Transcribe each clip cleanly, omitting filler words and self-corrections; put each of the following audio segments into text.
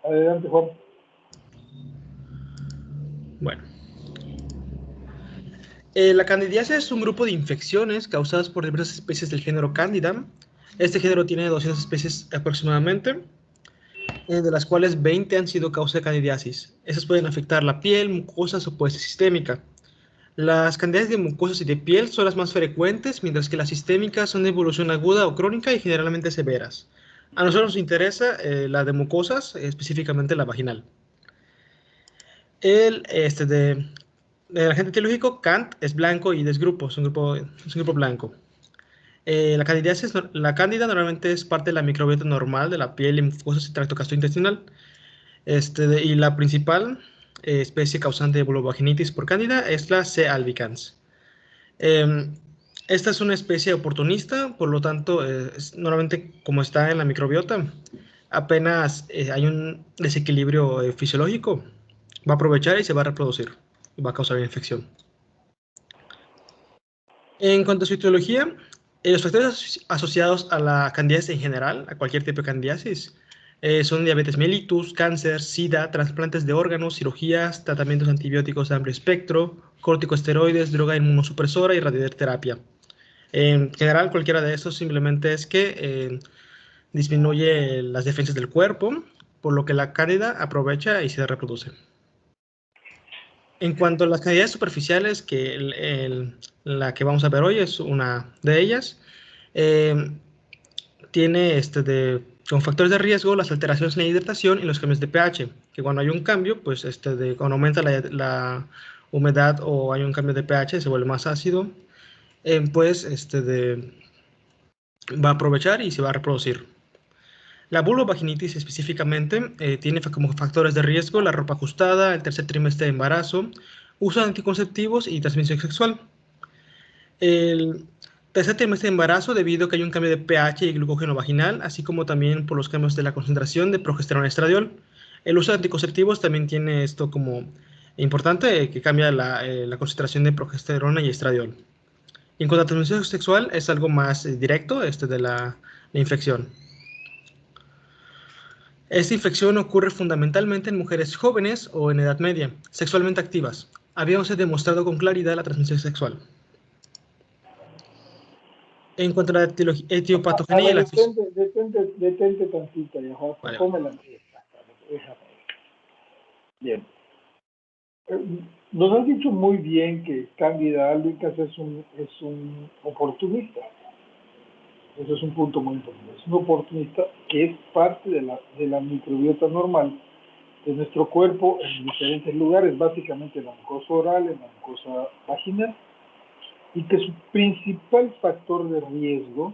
Adelante, Juan. Bueno. La candidiasis es un grupo de infecciones causadas por diversas especies del género Candida. Este género tiene 200 especies aproximadamente, de las cuales 20 han sido causa de candidiasis. Esas pueden afectar la piel, mucosas o puede ser sistémica. Las candidiasis de mucosas y de piel son las más frecuentes, mientras que las sistémicas son de evolución aguda o crónica y generalmente severas. A nosotros nos interesa la de mucosas, específicamente la vaginal. El agente etiológico Kant es blanco y desgrupo, es un grupo blanco. La cándida normalmente es parte de la microbiota normal de la piel y mucosas y tracto gastrointestinal. Y la principal especie causante de vulvovaginitis por cándida es la C. albicans. Esta es una especie oportunista, por lo tanto, normalmente como está en la microbiota, apenas hay un desequilibrio fisiológico, va a aprovechar y se va a reproducir y va a causar una infección. En cuanto a su etiología, los factores asociados a la candidiasis en general, a cualquier tipo de candidiasis, son diabetes mellitus, cáncer, sida, trasplantes de órganos, cirugías, tratamientos antibióticos de amplio espectro, corticosteroides, droga inmunosupresora y radioterapia. En general, cualquiera de estos simplemente es que disminuye las defensas del cuerpo, por lo que la cándida aprovecha y se reproduce. En cuanto a las candidiasis superficiales, que la que vamos a ver hoy es una de ellas, tiene con factores de riesgo las alteraciones en la hidratación y los cambios de pH, que cuando hay un cambio, pues cuando aumenta la humedad o hay un cambio de pH, se vuelve más ácido, pues va a aprovechar y se va a reproducir. La vulvovaginitis específicamente tiene como factores de riesgo la ropa ajustada, el tercer trimestre de embarazo, uso de anticonceptivos y transmisión sexual. El tercer trimestre de embarazo debido a que hay un cambio de pH y glucógeno vaginal, así como también por los cambios de la concentración de progesterona y estradiol. El uso de anticonceptivos también tiene esto como importante, que cambia la concentración de progesterona y estradiol. Y en cuanto a transmisión sexual, es algo más directo de la infección. Esta infección ocurre fundamentalmente en mujeres jóvenes o en edad media, sexualmente activas. Habíamos demostrado con claridad la transmisión sexual. En cuanto a la etiopatogenía y la Detente tantito, ya, vale. Póngela. Bien. Nos has dicho muy bien que Candida albicans es un oportunista. Eso es un punto muy importante. Es un oportunista que es parte de la microbiota normal de nuestro cuerpo en diferentes lugares, básicamente en la mucosa oral, en la mucosa vaginal, y que su principal factor de riesgo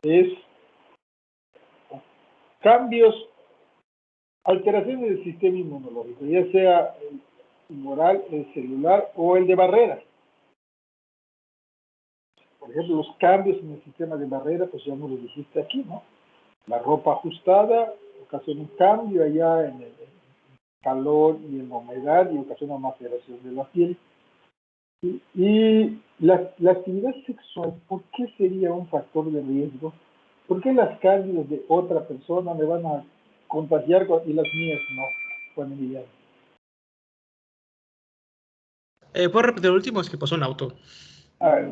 es cambios, alteraciones del sistema inmunológico, ya sea el tumoral, el celular o el de barrera. Por ejemplo, los cambios en el sistema de barrera, pues ya nos lo dijiste aquí, ¿no? La ropa ajustada ocasiona un cambio allá en el calor y en la humedad y ocasiona maceración de la piel. Y la actividad sexual, ¿por qué sería un factor de riesgo? ¿Por qué las cándidas de otra persona me van a contagiar y las mías no, Juan Emiliano? ¿Puedo repetir lo último? Es que pasó un auto. A ver,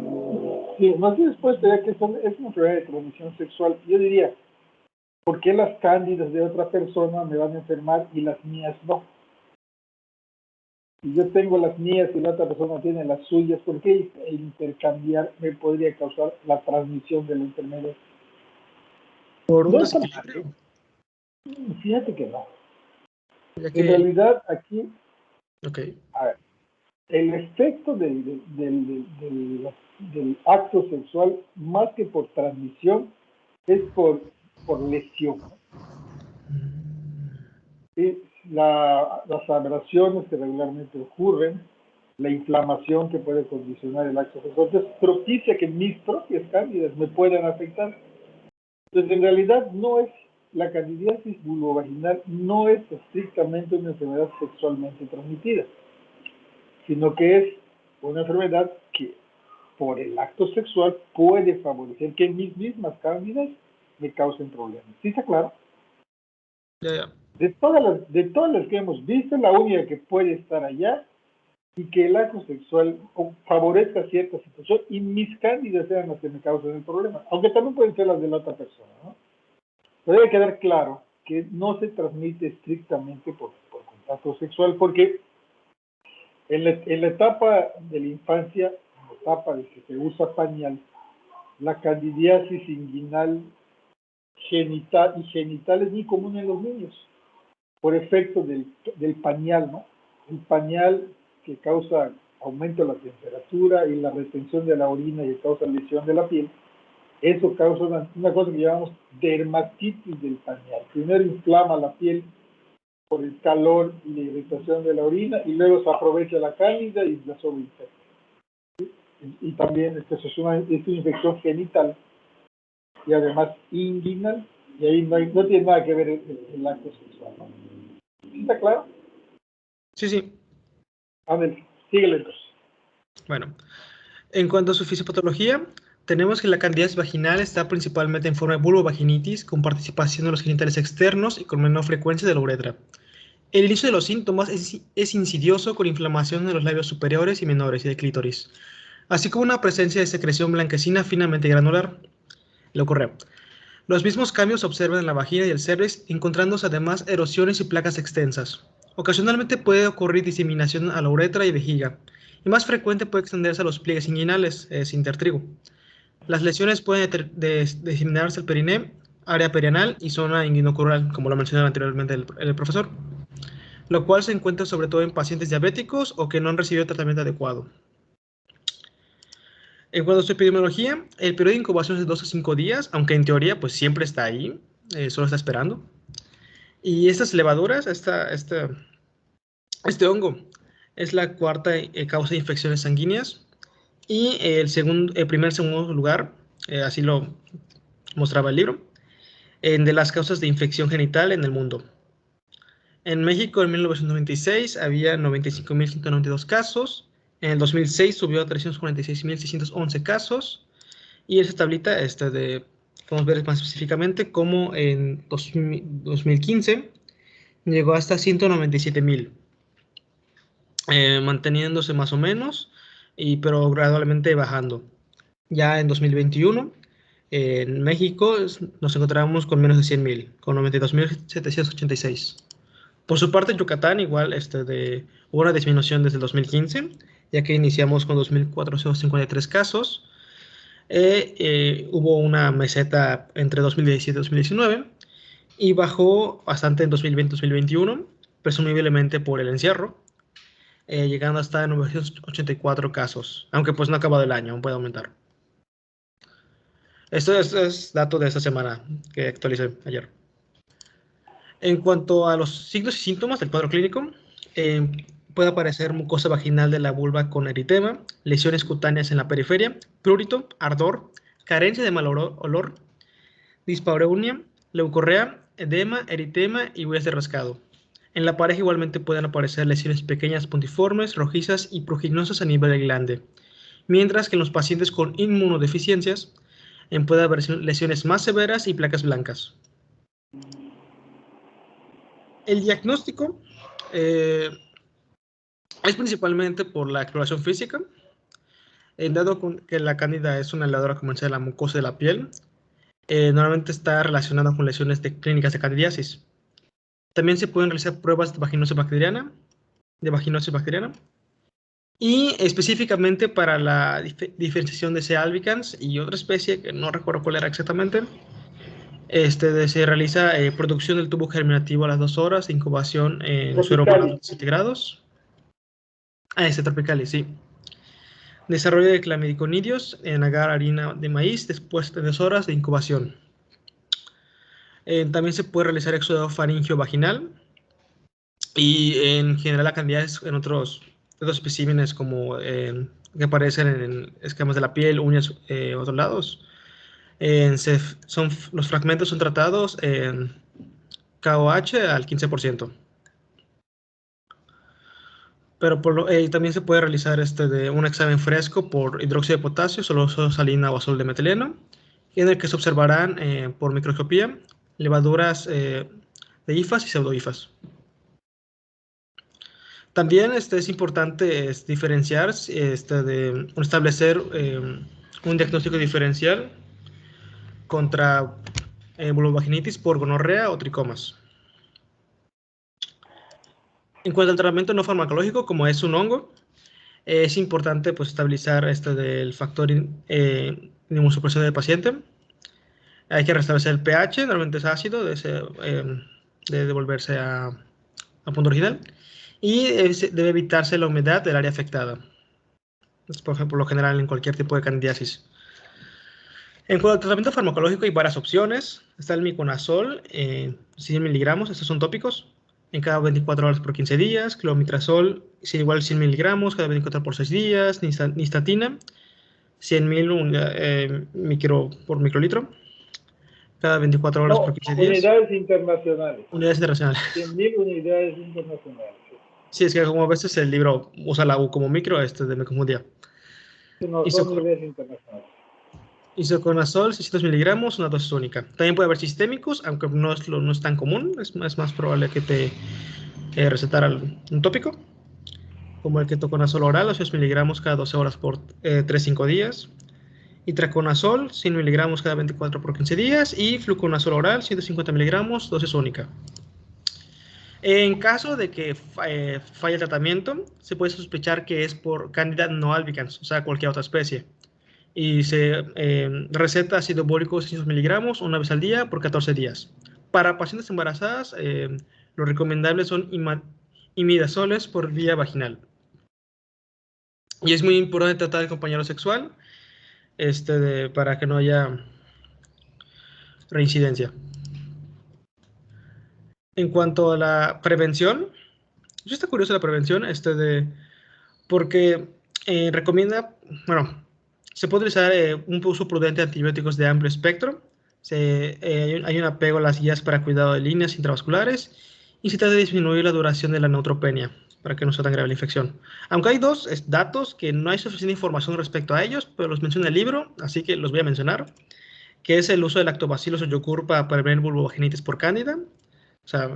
sí, más bien después de que es una enfermedad de transmisión sexual, yo diría, ¿por qué las cándidas de otra persona me van a enfermar y las mías no? Si yo tengo las mías y la otra persona tiene las suyas, ¿por qué intercambiar me podría causar la transmisión de la enfermedad? Por un No está mal, desequilibrio. fíjate que no. Ya En que, realidad, aquí, ok. a ver, el efecto del acto sexual, más que por transmisión, es por lesión. ¿Sí? Las abrasiones que regularmente ocurren, la inflamación que puede condicionar el acto sexual, entonces propicia que mis propias cándidas me puedan afectar. Entonces, en realidad, no es la candidiasis vulvovaginal, no es estrictamente una enfermedad sexualmente transmitida, sino que es una enfermedad que por el acto sexual puede favorecer que mis mismas cándidas me causen problemas. ¿Sí está claro? Ya. De todas las que hemos visto, la única que puede estar allá y que el acto sexual favorezca cierta situación y mis cándidas sean las que me causan el problema, aunque también pueden ser las de la otra persona, ¿no? Pero debe quedar claro que no se transmite estrictamente por contacto sexual, porque en la etapa de la infancia, en la etapa de que se usa pañal, la candidiasis inguinal genital es muy común en los niños, por efecto del pañal, ¿no? El pañal que causa aumento de la temperatura y la retención de la orina y causa lesión de la piel, eso causa una cosa que llamamos dermatitis del pañal. Primero inflama la piel por el calor y la irritación de la orina y luego se aprovecha la cándida y la sobreinfecta. Y también es una infección genital y además inguinal, y ahí no tiene nada que ver el acto sexual, ¿no? ¿Está claro? Sí, sí. A ver, síguele entonces. Bueno, en cuanto a su fisiopatología, tenemos que la candidiasis vaginal está principalmente en forma de vulvovaginitis, con participación de los genitales externos y con menor frecuencia de la uretra. El inicio de los síntomas es insidioso, con inflamación de los labios superiores y menores y de clítoris, así como una presencia de secreción blanquecina finamente granular. Lo correo. Los mismos cambios se observan en la vagina y el cervix, encontrándose además erosiones y placas extensas. Ocasionalmente puede ocurrir diseminación a la uretra y vejiga, y más frecuente puede extenderse a los pliegues inguinales, intertrigo. Las lesiones pueden diseminarse al periné, área perianal y zona inguinocrural, como lo mencionaba anteriormente el profesor, lo cual se encuentra sobre todo en pacientes diabéticos o que no han recibido tratamiento adecuado. En cuanto a su epidemiología, el periodo de incubación es de 2 a 5 días, aunque en teoría pues siempre está ahí, solo está esperando. Y estas levaduras, este hongo, es la cuarta causa de infecciones sanguíneas. Y segundo lugar, así lo mostraba el libro, de las causas de infección genital en el mundo. En México en 1996 había 95.192 casos, en el 2006 subió a 346.611 casos, y esa tablita podemos ver más específicamente cómo en 2015 llegó hasta 197.000, manteniéndose más o menos, pero gradualmente bajando. Ya en 2021, en México nos encontramos con menos de 100.000, con 92.786. Por su parte, Yucatán igual hubo una disminución desde el 2015, ya que iniciamos con 2.453 casos. Hubo una meseta entre 2017 y 2019 y bajó bastante en 2020-2021, presumiblemente por el encierro, llegando hasta 984 casos, aunque pues no ha acabado el año, aún puede aumentar. Esto es dato de esta semana que actualicé ayer. En cuanto a los signos y síntomas del cuadro clínico, puede aparecer mucosa vaginal de la vulva con eritema, lesiones cutáneas en la periferia, prurito, ardor, carencia de mal olor, dispareunia, leucorrea, edema, eritema y huellas de rascado. En la pareja igualmente pueden aparecer lesiones pequeñas puntiformes, rojizas y pruriginosas a nivel del glande, mientras que en los pacientes con inmunodeficiencias puede haber lesiones más severas y placas blancas. El diagnóstico es principalmente por la exploración física, dado que la cándida es una levadura comercial de la mucosa de la piel. Normalmente está relacionada con lesiones clínicas de candidiasis. También se pueden realizar pruebas de vaginosis bacteriana, y específicamente para la diferenciación de C. albicans y otra especie que no recuerdo cuál era exactamente. Se realiza producción del tubo germinativo a las 2 horas, incubación en suero humano a 7 grados. Tropicalis, sí. Desarrollo de clamidoconidios en agar harina de maíz después de 2 horas de incubación. También se puede realizar éxodo faringeo vaginal, y en general la cantidad en otros especímenes como que aparecen en escamas de la piel, uñas, otros lados. Los fragmentos son tratados en KOH al 15%. Pero también se puede realizar un examen fresco por hidróxido de potasio, solución salina o azul de metileno, en el que se observarán por microscopía levaduras de IFAs y pseudo-IFAs. También es importante diferenciar, establecer un diagnóstico diferencial contra vulvovaginitis por gonorrea o tricomas. En cuanto al tratamiento no farmacológico, como es un hongo, es importante pues, estabilizar del factor inmunosupresión del paciente. Hay que restablecer el pH, normalmente es ácido, de devolverse a punto original. Y debe evitarse la humedad del área afectada. Por ejemplo, lo general en cualquier tipo de candidiasis. En cuanto al tratamiento farmacológico hay varias opciones. Está el miconazol, 100 miligramos, estos son tópicos, en cada 24 horas por 15 días. Clomiprazol, igual 100 miligramos, cada 24 por 6 días. Nistatina, 100.000 por microlitro, cada 24 horas por 15 días. Unidades internacionales. Unidades internacionales. 100.000 unidades internacionales. Sí, es que como a veces el libro usa la U como micro, me confundía. No, son unidades internacionales. Isoconazol, 600 miligramos, una dosis única. También puede haber sistémicos, aunque no es tan común. Es más probable que te recetara un tópico, como el ketoconazol oral, 8 miligramos cada 12 horas por 3-5 días. Itraconazol, 100 miligramos cada 24 por 15 días. Y fluconazol oral, 150 miligramos, dosis única. En caso de que falle el tratamiento, se puede sospechar que es por Candida no albicans, o sea, cualquier otra especie. Y se receta ácido bórico 600 miligramos una vez al día por 14 días. Para pacientes embarazadas, lo recomendable son imidazoles por vía vaginal. Y es muy importante tratar el compañero sexual para que no haya reincidencia. En cuanto a la prevención, yo está curioso la prevención, porque recomienda, bueno, se puede utilizar un uso prudente de antibióticos de amplio espectro. Hay un apego a las guías para cuidado de líneas intravasculares y se trata de disminuir la duración de la neutropenia para que no sea tan grave la infección. Aunque hay dos datos que no hay suficiente información respecto a ellos, pero los menciona el libro, así que los voy a mencionar, que es el uso de lactobacillus o yogur para prevenir vulvovaginitis por cándida, o sea,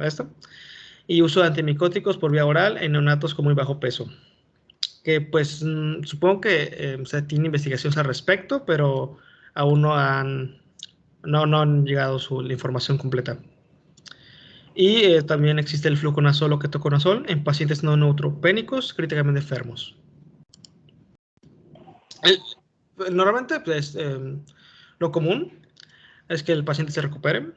y uso de antimicóticos por vía oral en neonatos con muy bajo peso. Que pues supongo que se tiene investigaciones al respecto, pero aún no han llegado la información completa. Y también existe el fluconazol o ketoconazol en pacientes no neutropénicos críticamente enfermos. Normalmente pues, lo común es que el paciente se recupere,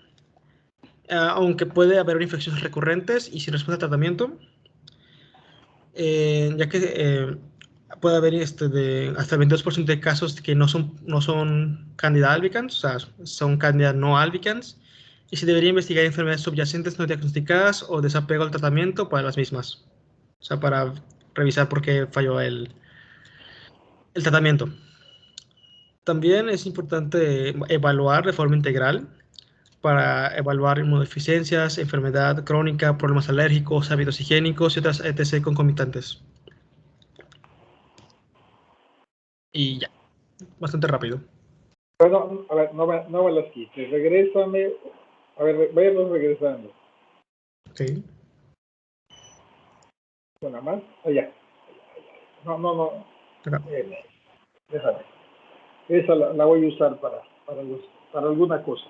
aunque puede haber infecciones recurrentes y sin respuesta al tratamiento, ya que puede haber hasta el 22% de casos que no son Candida albicans, o sea, son Candida no albicans, y se debería investigar enfermedades subyacentes no diagnosticadas o desapego al tratamiento para las mismas, o sea, para revisar por qué falló el tratamiento. También es importante evaluar de forma integral para evaluar inmunodeficiencias, enfermedad crónica, problemas alérgicos, hábitos higiénicos y otras etc. concomitantes. Y ya, bastante rápido. Bueno, a ver, no me las quites. Regrésame. A ver, váyanos regresando. Ok. ¿Una más? Allá. No. Déjame. Esa la voy a usar para alguna cosa.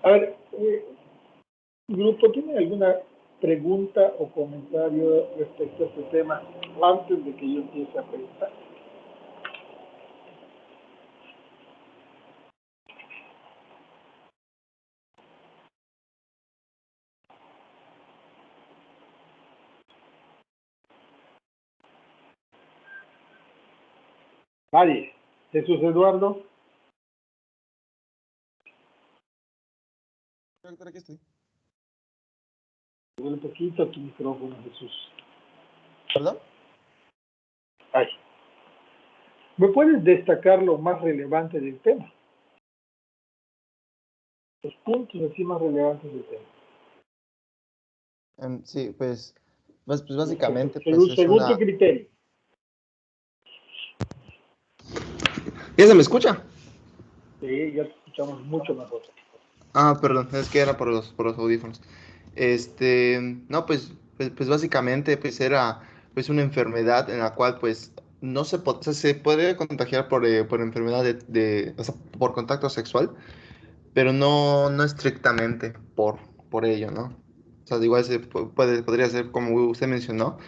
A ver, grupo, ¿tiene alguna pregunta o comentario respecto a este tema antes de que yo empiece a preguntar? Nadie. Jesús Eduardo. Doctor, aquí estoy. Un poquito tu micrófono, Jesús. ¿Perdón? Ay. ¿Me puedes destacar lo más relevante del tema? Los puntos así más relevantes del tema. Sí, pues básicamente Según tu criterio. ¿Ya se me escucha? Sí, ya te escuchamos mucho mejor. Ah, perdón, es que era por los audífonos. No, pues básicamente pues era pues una enfermedad en la cual pues no se, o sea, se podría contagiar por enfermedad o sea, por contacto sexual, pero no estrictamente por ello, ¿no? O sea, igual podría ser, como usted mencionó,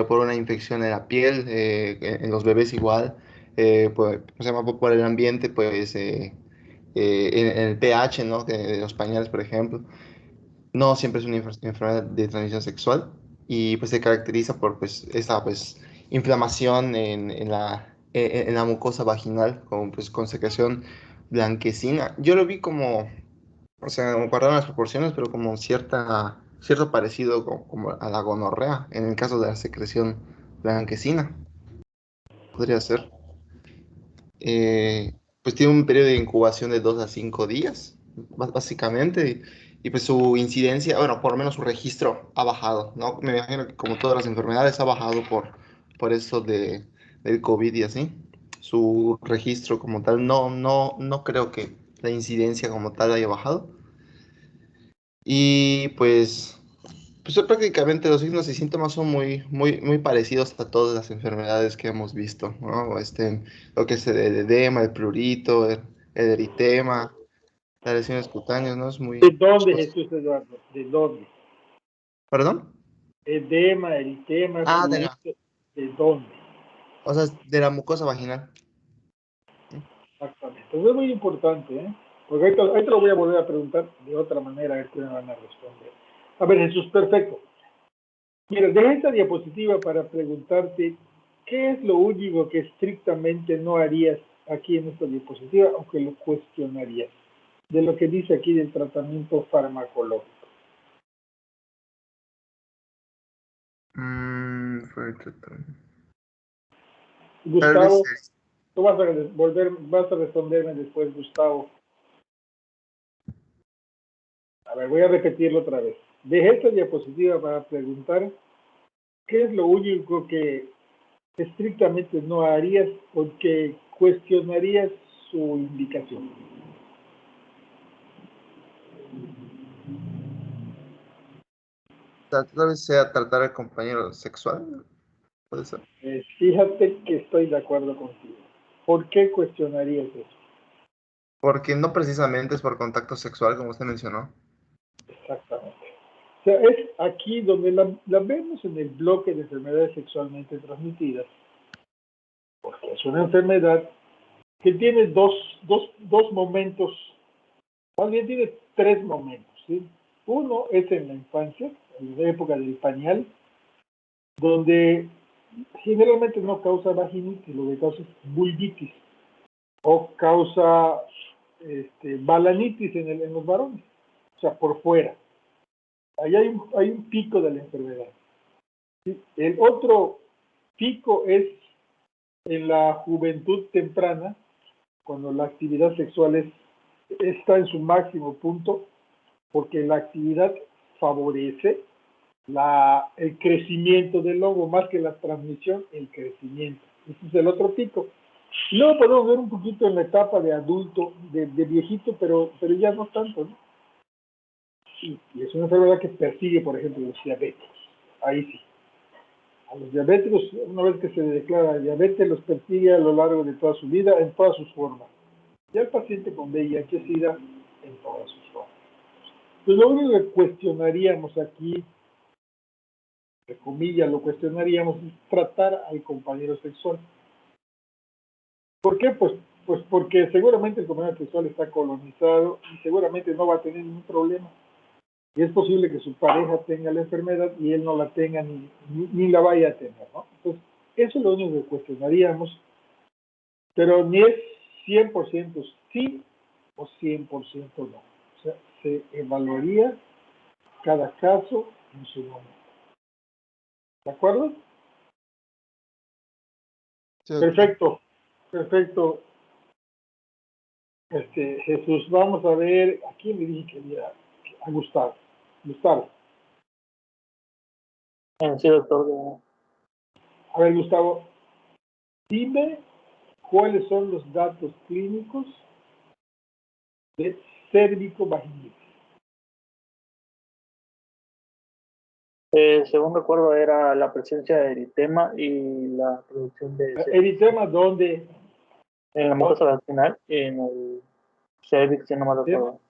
por una infección en la piel, en los bebés igual, o sea, por el ambiente, pues, en el pH, ¿no? De los pañales, por ejemplo. No siempre es una enfermedad de transmisión sexual y pues se caracteriza por pues esta pues inflamación en la mucosa vaginal con secreción blanquecina. Yo lo vi como, o sea, guardaron las proporciones, pero como cierto parecido como a la gonorrea en el caso de la secreción blanquecina, podría ser. Pues tiene un periodo de incubación de 2 a 5 días, básicamente, y pues su incidencia, bueno, por lo menos su registro ha bajado, ¿no? Me imagino que como todas las enfermedades ha bajado por eso del COVID y así. Su registro como tal, no creo que la incidencia como tal haya bajado. Y pues prácticamente los signos y síntomas son muy parecidos a todas las enfermedades que hemos visto, ¿no? Lo que es el edema, el prurito, el eritema, las lesiones cutáneas, ¿no? Es ¿De muy... dónde, Jesús Eduardo? ¿De dónde? ¿Perdón? Edema, eritema, Ah, prurito, ¿de dónde? o sea, de la mucosa vaginal. Exactamente. Eso es muy importante, ¿eh? Porque ahí te lo voy a volver a preguntar de otra manera, a ver qué me van a responder. A ver, Jesús, perfecto. Mira, deja esta diapositiva para preguntarte qué es lo único que estrictamente no harías aquí en esta diapositiva, aunque lo cuestionarías, de lo que dice aquí del tratamiento farmacológico. Tal vez, Gustavo, tú vas a responderme después, Gustavo. A ver, voy a repetirlo otra vez. Dejé esta diapositiva para preguntar qué es lo único que estrictamente no harías o que cuestionarías su indicación. tal vez sea tratar al compañero sexual, puede ser. Fíjate que estoy de acuerdo contigo. ¿Por qué cuestionarías eso? Porque no precisamente es por contacto sexual, como usted mencionó. Exactamente. O sea, es aquí donde la vemos en el bloque de enfermedades sexualmente transmitidas, porque es una enfermedad que tiene dos momentos, más bien tiene tres momentos, ¿sí? Uno es en la infancia, en la época del pañal, donde generalmente no causa vaginitis, lo que causa es vulvitis o causa balanitis en los varones, o sea, por fuera. Ahí hay un pico de la enfermedad. ¿Sí? El otro pico es en la juventud temprana, cuando la actividad sexual está en su máximo punto, porque la actividad favorece el crecimiento del hongo, más que la transmisión, el crecimiento. Ese es el otro pico. Y luego podemos ver un poquito en la etapa de adulto, de viejito, pero ya no tanto, ¿no? Y es una enfermedad que persigue, por ejemplo, los diabéticos. Ahí sí. A los diabéticos, una vez que se declara diabetes, los persigue a lo largo de toda su vida, en todas sus formas. Y al paciente con VIH-Sida, en todas sus formas. Entonces, lo único que cuestionaríamos aquí, de comillas, lo cuestionaríamos, es tratar al compañero sexual. ¿Por qué? Pues porque seguramente el compañero sexual está colonizado y seguramente no va a tener ningún problema. Y es posible que su pareja tenga la enfermedad y él no la tenga ni la vaya a tener, ¿no? Entonces, eso es lo único que cuestionaríamos, pero ni es 100% sí o 100% no. O sea, se evaluaría cada caso en su momento. ¿De acuerdo? Sí, ok. Perfecto, perfecto. Jesús, vamos a ver, ¿a quién le dije que había? A Gustavo. Gustavo. Sí, doctor. A ver, Gustavo, dime cuáles son los datos clínicos de cérvico-vaginitis. Según recuerdo, era la presencia de eritema y la producción de Eritema, ¿dónde? en la mucosa vaginal y en el cervix, si no me recuerdo.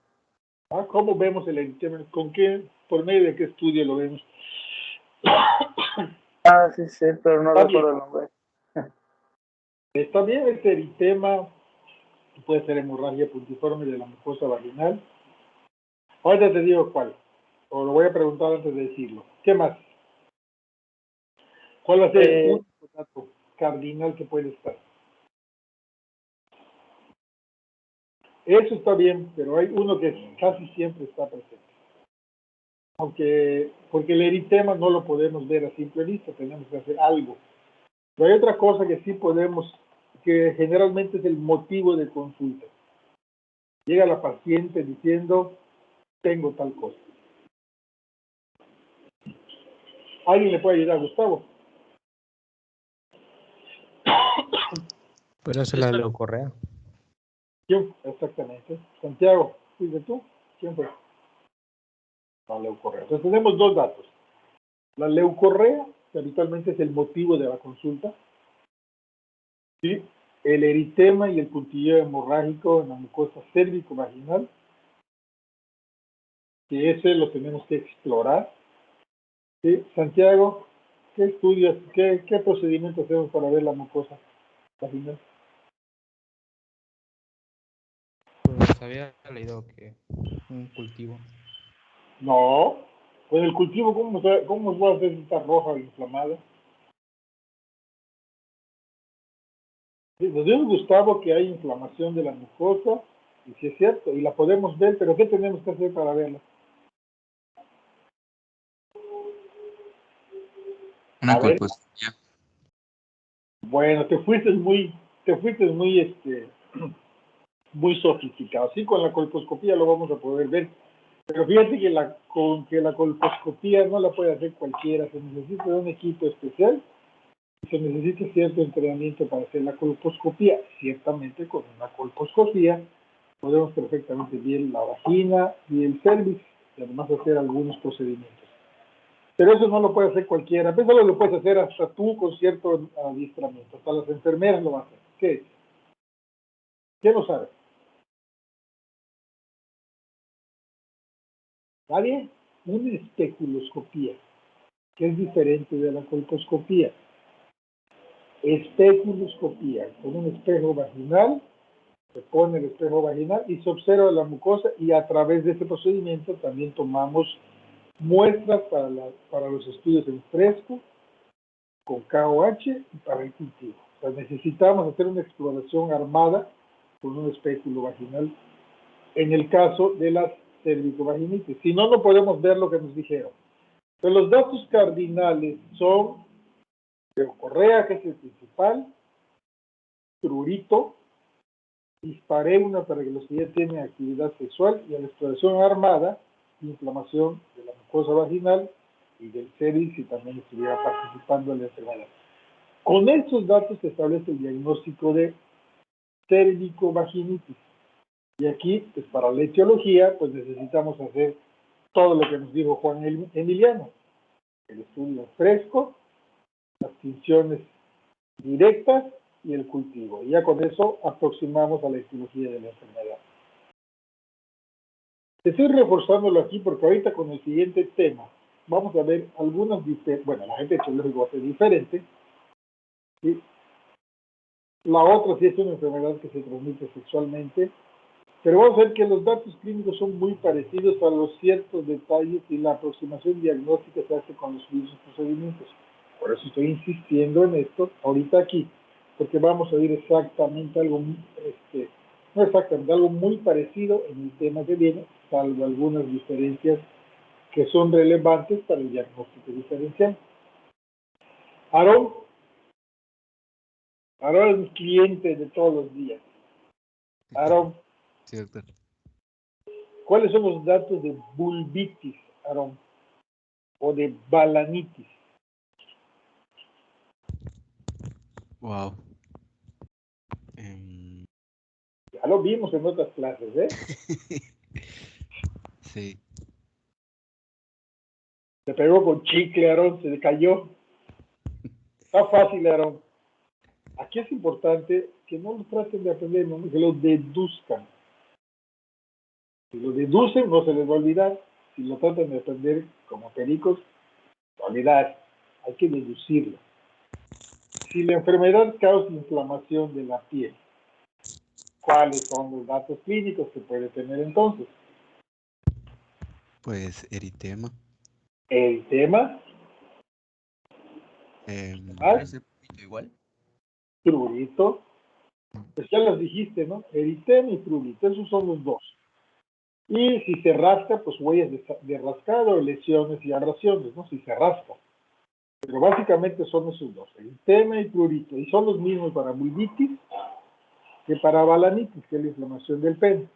Ah, ¿cómo vemos el eritema? ¿Con qué, por medio de qué estudio lo vemos? Ah, sí, sí, pero no Está recuerdo bien. el nombre. Está bien, este eritema puede ser hemorragia puntiforme de la mucosa vaginal. Ahorita te digo cuál, o lo voy a preguntar antes de decirlo. ¿Qué más? ¿Cuál va a ser el único dato cardinal que puede estar? Eso está bien, pero hay uno que casi siempre está presente. Aunque, porque el eritema no lo podemos ver a simple vista, tenemos que hacer algo. Pero hay otra cosa que sí podemos, que generalmente es el motivo de consulta. Llega la paciente diciendo, tengo tal cosa. ¿Alguien le puede ayudar a Gustavo? Pero se la leucorrea. ¿Quién? Exactamente. Santiago, ¿fuiste tú? ¿Quién fue? La leucorrea. Entonces tenemos dos datos. La leucorrea, que habitualmente es el motivo de la consulta, y el eritema y el puntilleo hemorrágico en la mucosa cérvico-vaginal, que ese lo tenemos que explorar. ¿Sí? Santiago, ¿qué estudios, qué procedimiento hacemos para ver la mucosa vaginal? Pues había leído que un cultivo. No, pues el cultivo, ¿cómo os va a hacer estar roja o inflamada? Sí, nos dice Gustavo que hay inflamación de la mucosa, y sí es cierto, y la podemos ver, pero ¿qué tenemos que hacer para verla? Una A ver, colposcopía. bueno, te fuiste muy, muy sofisticado. Sí, con la colposcopía lo vamos a poder ver, pero fíjate que con que la colposcopía no la puede hacer cualquiera, se necesita de un equipo especial y se necesita cierto entrenamiento para hacer la colposcopía. Ciertamente con una colposcopía podemos perfectamente ver la vagina y el cervix y además hacer algunos procedimientos. Pero eso no lo puede hacer cualquiera. Eso lo puedes hacer hasta tú con cierto adiestramiento. Hasta las enfermeras lo van a hacer. ¿Qué es? ¿Quién lo sabe? ¿Nadie? Una especuloscopía, que es diferente de la colposcopía. Especuloscopía, con un espejo vaginal, se pone el espejo vaginal y se observa la mucosa y a través de este procedimiento también tomamos muestras para los estudios en fresco, con KOH y para el cultivo. O sea, necesitamos hacer una exploración armada con un espéculo vaginal en el caso de las cervicovaginitis. Si no, no podemos ver lo que nos dijeron. Pero los datos cardinales son leucorrea, que es el principal, prurito, dispareuna para que los que ya tienen actividad sexual y a la exploración armada, inflamación de la mucosa vaginal y del cervix si también estuviera participando en la enfermedad. Con estos datos se establece el diagnóstico de cervicovaginitis. Y aquí, pues para la etiología, pues necesitamos hacer todo lo que nos dijo Juan Emiliano. El estudio fresco, las tinciones directas y el cultivo. Y ya con eso aproximamos a la etiología de la enfermedad. Estoy reforzándolo aquí porque ahorita con el siguiente tema vamos a ver algunas diferencias. Bueno, la gente etiológica va a ser diferente. ¿Sí? La otra sí es una enfermedad que se transmite sexualmente, pero vamos a ver que los datos clínicos son muy parecidos a los ciertos detalles y la aproximación diagnóstica se hace con los mismos procedimientos. Por eso estoy insistiendo en esto ahorita aquí, porque vamos a ir exactamente algo, no exactamente, algo muy parecido en el tema que viene, salvo algunas diferencias que son relevantes para el diagnóstico diferencial. Aarón es mi cliente de todos los días. Aarón, Sí, doctor. ¿cuáles son los datos de vulvitis, Aarón? O de balanitis. Wow. Ya lo vimos en otras clases, ¿eh? Sí. Se pegó con chicle, Aarón, se le cayó. Está fácil, Aarón. Aquí es importante que no lo traten de aprender, no, que lo deduzcan. Si lo deducen, no se les va a olvidar. Si lo tratan de aprender como pericos, olvidar. Hay que deducirlo. Si la enfermedad causa inflamación de la piel, ¿cuáles son los datos clínicos que puede tener entonces? Pues eritema. Eritema, ¿Puede ser prurito igual? prurito. Pues ya las dijiste, ¿no? Eritema y prurito, esos son los dos. Y si se rasca, pues huellas de rascado, lesiones y abrasiones, ¿no? Si se rasca. Pero básicamente son esos dos, eritema y prurito. Y son los mismos para vulvitis que para balanitis, que es la inflamación del pene.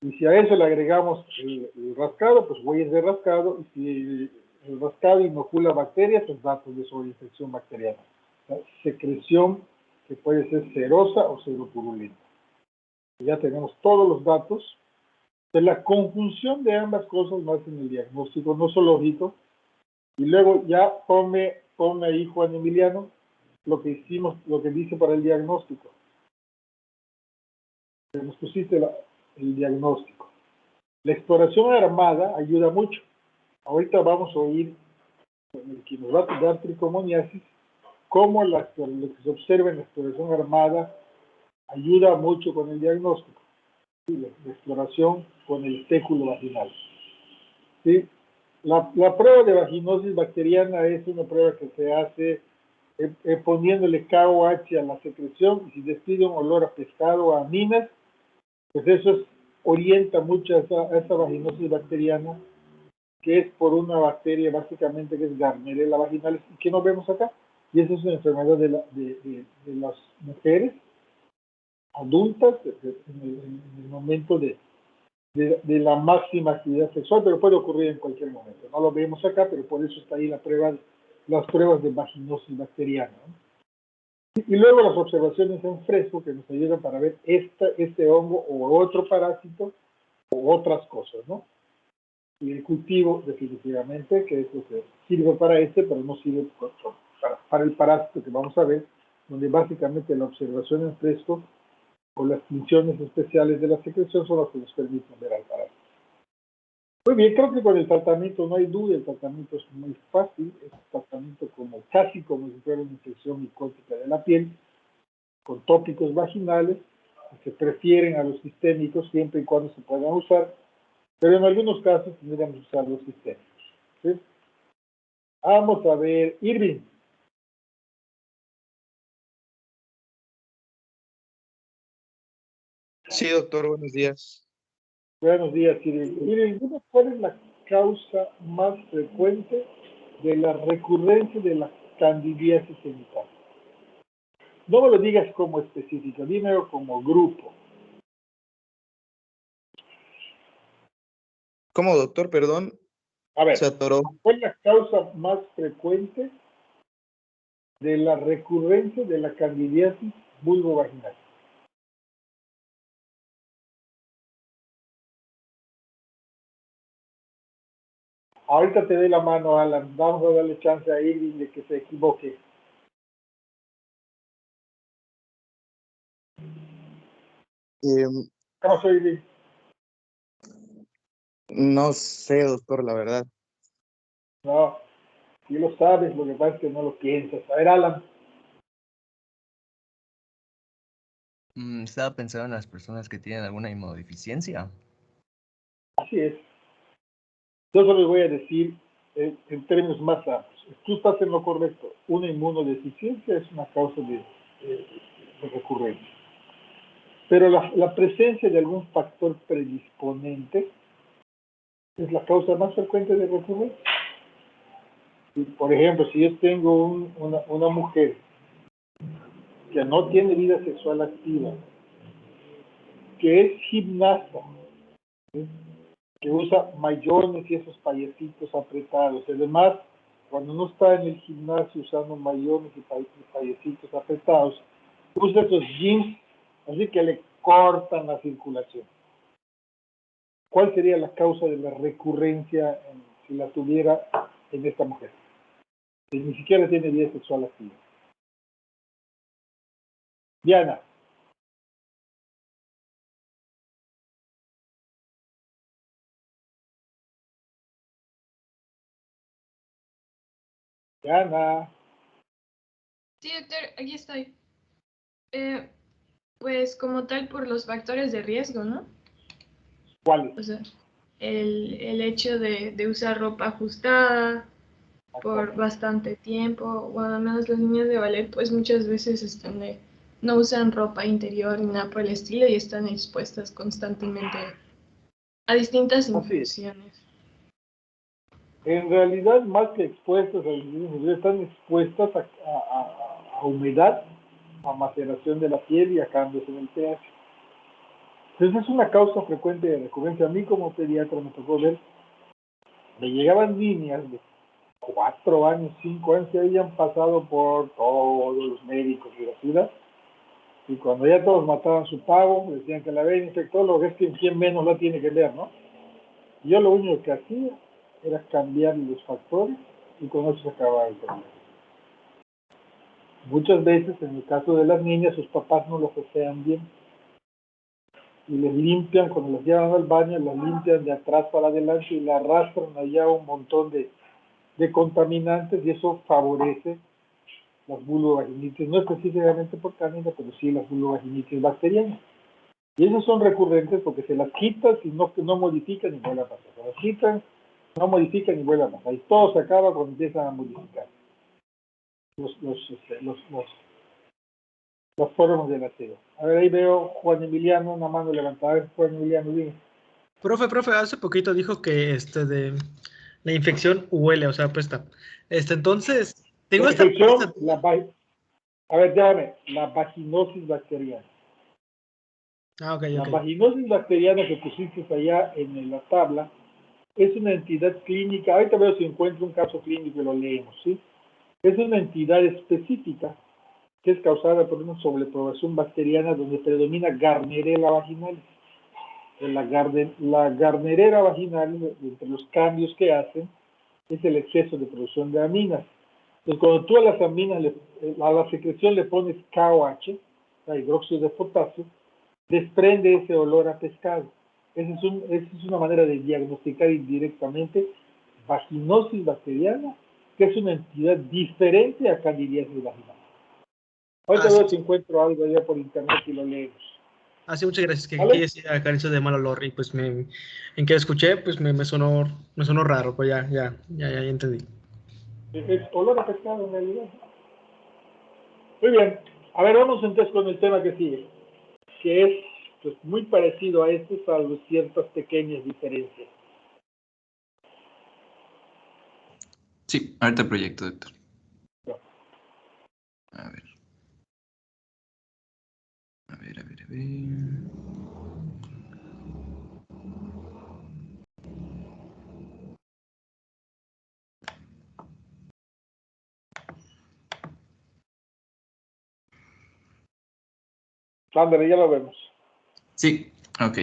Y si a eso le agregamos el rascado, pues huellas de rascado. Y si el rascado inocula bacterias, pues datos de sobreinfección bacteriana. O sea, secreción que puede ser serosa o seropurulenta. Ya tenemos todos los datos. De la conjunción de ambas cosas más en el diagnóstico nosológico. Y luego ya tome ahí, Juan Emiliano, lo que hicimos, lo que dice para el diagnóstico. Nos pusiste el diagnóstico. La exploración armada ayuda mucho. Ahorita vamos a oír en el que nos va a dar tricomoniasis, cómo lo que se observa en la exploración armada ayuda mucho con el diagnóstico. ¿Sí? La exploración con el espéculo vaginal. ¿Sí? La prueba de vaginosis bacteriana es una prueba que se hace poniéndole KOH a la secreción, y si despide un olor a pescado o a minas, pues eso orienta mucho a esa vaginosis bacteriana, que es por una bacteria básicamente que es Gardnerella vaginalis, y que no vemos acá. Y esa es una enfermedad de las mujeres adultas en el momento de la máxima actividad sexual, pero puede ocurrir en cualquier momento. No lo vemos acá, pero por eso está ahí las pruebas de vaginosis bacteriana, ¿no? Y luego las observaciones en fresco que nos ayudan para ver este hongo o otro parásito o otras cosas, ¿no? Y el cultivo, definitivamente, que es lo que sirve para pero no sirve para el parásito que vamos a ver, donde básicamente la observación en fresco o las funciones especiales de la secreción son las que nos permiten ver al parásito. Muy bien, creo que con el tratamiento no hay duda, el tratamiento es muy fácil, es un tratamiento casi como si fuera una infección micótica de la piel, con tópicos vaginales, que se prefieren a los sistémicos siempre y cuando se puedan usar, pero en algunos casos tendríamos que usar los sistémicos. ¿Sí? Vamos a ver, Irving. Sí, doctor, buenos días. Buenos días, Irving. Irving, ¿cuál es la causa más frecuente de la recurrencia de la candidiasis genital? No me lo digas como específico, dímelo como grupo. ¿Cómo, doctor? Perdón, A ver, se atoró. ¿cuál es la causa más frecuente de la recurrencia de la candidiasis vulvovaginal? Ahorita te doy la mano, Alan. Vamos a darle chance a Irving de que se equivoque. ¿Cómo soy, Irving? No sé, doctor, la verdad. No, si lo sabes, lo que pasa es que no lo piensas. A ver, Alan. Estaba pensando en las personas que tienen alguna inmunodeficiencia. Así es. Yo solo les voy a decir en términos más amplios. Tú estás en lo correcto. Una inmunodeficiencia es una causa de recurrencia. Pero la presencia de algún factor predisponente es la causa más frecuente de recurrencia. Por ejemplo, si yo tengo una mujer que no tiene vida sexual activa, que es gimnasta, ¿sí? Que usa mayones y esos payecitos apretados. Además, cuando uno está en el gimnasio usando mayones y payecitos apretados, usa esos jeans, así que le cortan la circulación. ¿Cuál sería la causa de la recurrencia si la tuviera en esta mujer. Que ni siquiera tiene vida sexual activa. Diana. Diana. Sí, doctor, aquí estoy. Pues como tal por los factores de riesgo, ¿no? ¿Cuáles? O sea, el hecho de usar ropa ajustada por bastante tiempo, bueno, al menos los niños de ballet pues muchas veces no usan ropa interior ni nada por el estilo y están expuestas constantemente a distintas Así es. infecciones. En realidad, más que expuestas están expuestas a humedad, a maceración de la piel y a cambios en el pH. Entonces es una causa frecuente de recurrencia. A mí como pediatra me tocó ver, me llegaban niñas de 4 años, 5 años, que habían pasado por todos los médicos de la ciudad, y cuando ya todos mataban su pavo, decían que la habían infectado, lo que es que quien menos la tiene que ver, ¿no? Y yo lo único que hacía era cambiar los factores y con eso se acababa el problema. Muchas veces, en el caso de las niñas, sus papás no los asean bien y les limpian, cuando las llevan al baño, las limpian de atrás para adelante y le arrastran allá un montón de contaminantes y eso favorece las vulvovaginitis, no específicamente por cándida, pero sí las vulvovaginitis bacterianas. Y esas son recurrentes porque se las quitan y no modifican y vuelven a pasar. Se las quitan, no modifican y vuelven a pasar. Y todo se acaba cuando empiezan a modificar las formas de nacido. A ver, ahí veo Juan Emiliano, una mano levantada. Juan Emiliano, dime. Profe, hace poquito dijo que de la infección huele, o sea, apesta. Entonces, tengo La esta infección, a ver, déjame, la vaginosis bacteriana. Ah, ok, La ok. vaginosis bacteriana que pusiste allá en la tabla es una entidad clínica. Ahorita veo si encuentro un caso clínico y lo leemos, ¿sí? Es una entidad específica que es causada por una sobrepoblación bacteriana donde predomina Gardnerella vaginalis. La Gardnerella vaginalis, entre los cambios que hacen, es el exceso de producción de aminas. Entonces, cuando tú a las aminas, a la secreción le pones KOH, hidróxido de potasio, desprende ese olor a pescado. Esa es una manera de diagnosticar indirectamente vaginosis bacteriana, que es una entidad diferente a candidiasis vaginal. Ahorita veo si encuentro algo allá por internet y lo leemos. Sí, muchas gracias. Que ¿Vale? aquí decía carencia de mal olor y pues en que escuché, pues me sonó raro, pues ya entendí. Es olor a pescado en realidad. Muy bien. A ver, vamos entonces con el tema que sigue, que es pues, muy parecido a este, salvo ciertas pequeñas diferencias. Sí, ahorita proyecto, doctor. No. A ver. A ver. Ándale, ya lo vemos. Sí, ok.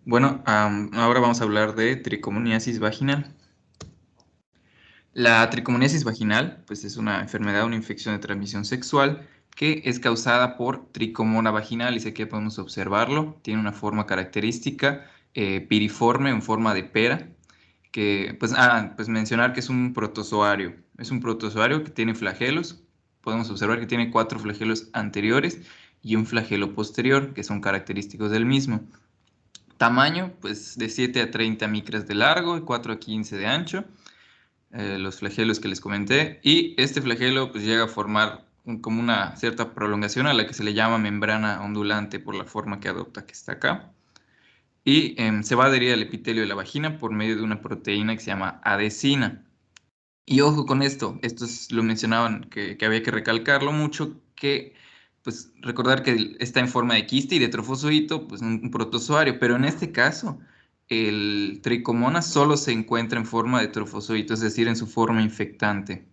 Bueno, ahora vamos a hablar de tricomoniasis vaginal. La tricomoniasis vaginal, pues es una enfermedad, una infección de transmisión sexual que es causada por Tricomona vaginalis. Aquí podemos observarlo. Tiene una forma característica, piriforme, en forma de pera, que, pues mencionar que es un protozoario. Es un protozoario que tiene flagelos. Podemos observar que tiene 4 flagelos anteriores y un flagelo posterior, que son característicos del mismo. Tamaño, pues de 7 a 30 micras de largo y 4 a 15 de ancho. Los flagelos que les comenté, y este flagelo pues llega a formar como una cierta prolongación a la que se le llama membrana ondulante por la forma que adopta, que está acá, y se va a adherir al epitelio de la vagina por medio de una proteína que se llama adhesina. Y ojo con esto lo mencionaban que había que recalcarlo mucho, que pues recordar que está en forma de quiste y de trofozoito, pues un protozoario, pero en este caso el tricomona solo se encuentra en forma de trofozoito, es decir, en su forma infectante.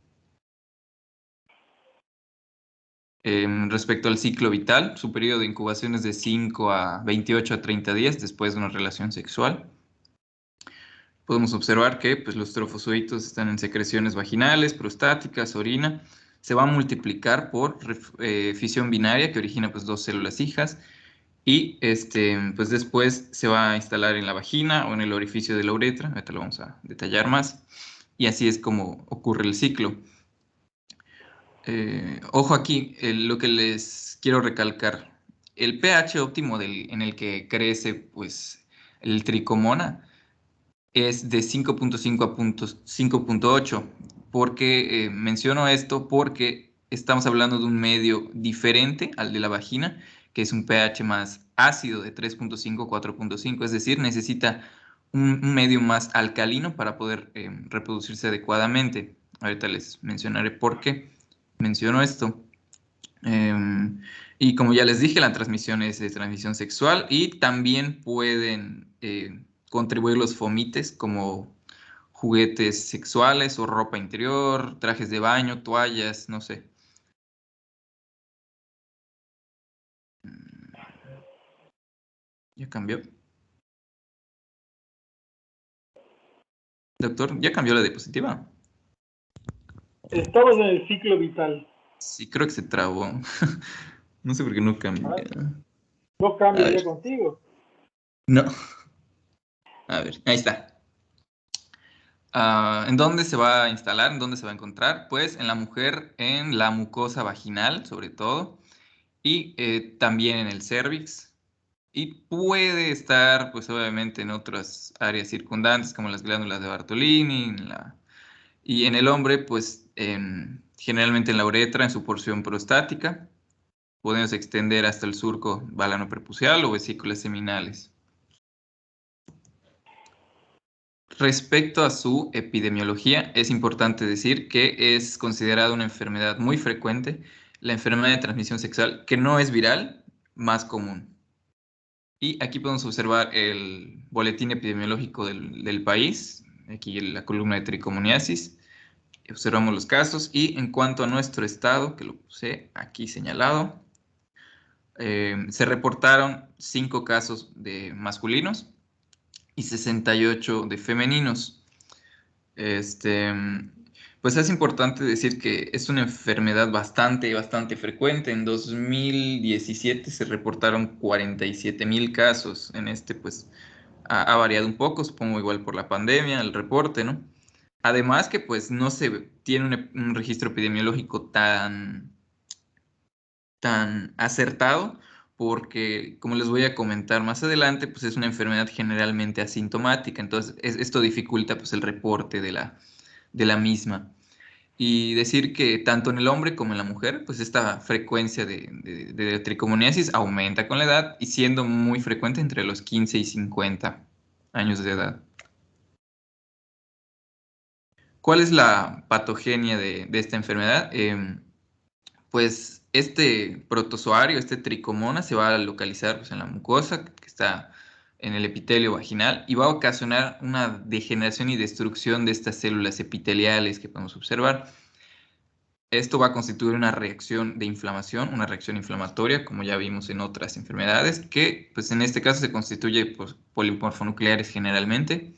Respecto al ciclo vital, su periodo de incubación es de 5 a 28 a 30 días después de una relación sexual. podemos observar que pues, los trofosóitos están en secreciones vaginales, prostáticas, orina. Se va a multiplicar por fisión binaria que origina pues, 2 células hijas. Y pues después se va a instalar en la vagina o en el orificio de la uretra. Ahorita lo vamos a detallar más. Y así es como ocurre el ciclo. Ojo aquí, lo que les quiero recalcar. El pH óptimo en el que crece pues, el tricomona es de 5.5 a 5.8. ¿Por qué menciono esto? Porque estamos hablando de un medio diferente al de la vagina, que es un pH más ácido de 3.5 a 4.5, es decir, necesita un medio más alcalino para poder reproducirse adecuadamente. Ahorita les mencionaré por qué menciono esto. Y como ya les dije, la transmisión es de transmisión sexual y también pueden contribuir los fomites como juguetes sexuales o ropa interior, trajes de baño, toallas, no sé. ¿Ya cambió? Doctor, ¿ya cambió la diapositiva? Estamos en el ciclo vital. Sí, creo que se trabó. No sé por qué no cambió. ¿No cambia ya contigo? No. A ver, ahí está. ¿En dónde se va a instalar? ¿En dónde se va a encontrar? Pues en la mujer, en la mucosa vaginal, sobre todo, y también en el cervix. Y puede estar, pues obviamente, en otras áreas circundantes, como las glándulas de Bartolini, y en el hombre, pues generalmente en la uretra, en su porción prostática. Podemos extender hasta el surco balano prepucial o vesículas seminales. Respecto a su epidemiología, es importante decir que es considerada una enfermedad muy frecuente, la enfermedad de transmisión sexual, que no es viral, más común. Y aquí podemos observar el boletín epidemiológico del país, aquí en la columna de tricomoniasis. Observamos los casos y en cuanto a nuestro estado, que lo puse aquí señalado, se reportaron 5 casos de masculinos y 68 de femeninos. Pues es importante decir que es una enfermedad bastante frecuente. En 2017 se reportaron 47,000 casos. En pues ha variado un poco, supongo igual por la pandemia, el reporte, ¿no? Además que pues no se tiene un registro epidemiológico tan acertado, porque como les voy a comentar más adelante, pues es una enfermedad generalmente asintomática, entonces esto dificulta pues el reporte de la misma. Y decir que tanto en el hombre como en la mujer, pues esta frecuencia de tricomoniasis aumenta con la edad y siendo muy frecuente entre los 15 y 50 años de edad. ¿Cuál es la patogenia de esta enfermedad? Pues este protozoario, este tricomona, se va a localizar pues, en la mucosa, que está en el epitelio vaginal, y va a ocasionar una degeneración y destrucción de estas células epiteliales que podemos observar. Esto va a constituir una reacción de inflamación, una reacción inflamatoria, como ya vimos en otras enfermedades, que pues, en este caso se constituye por polimorfonucleares generalmente.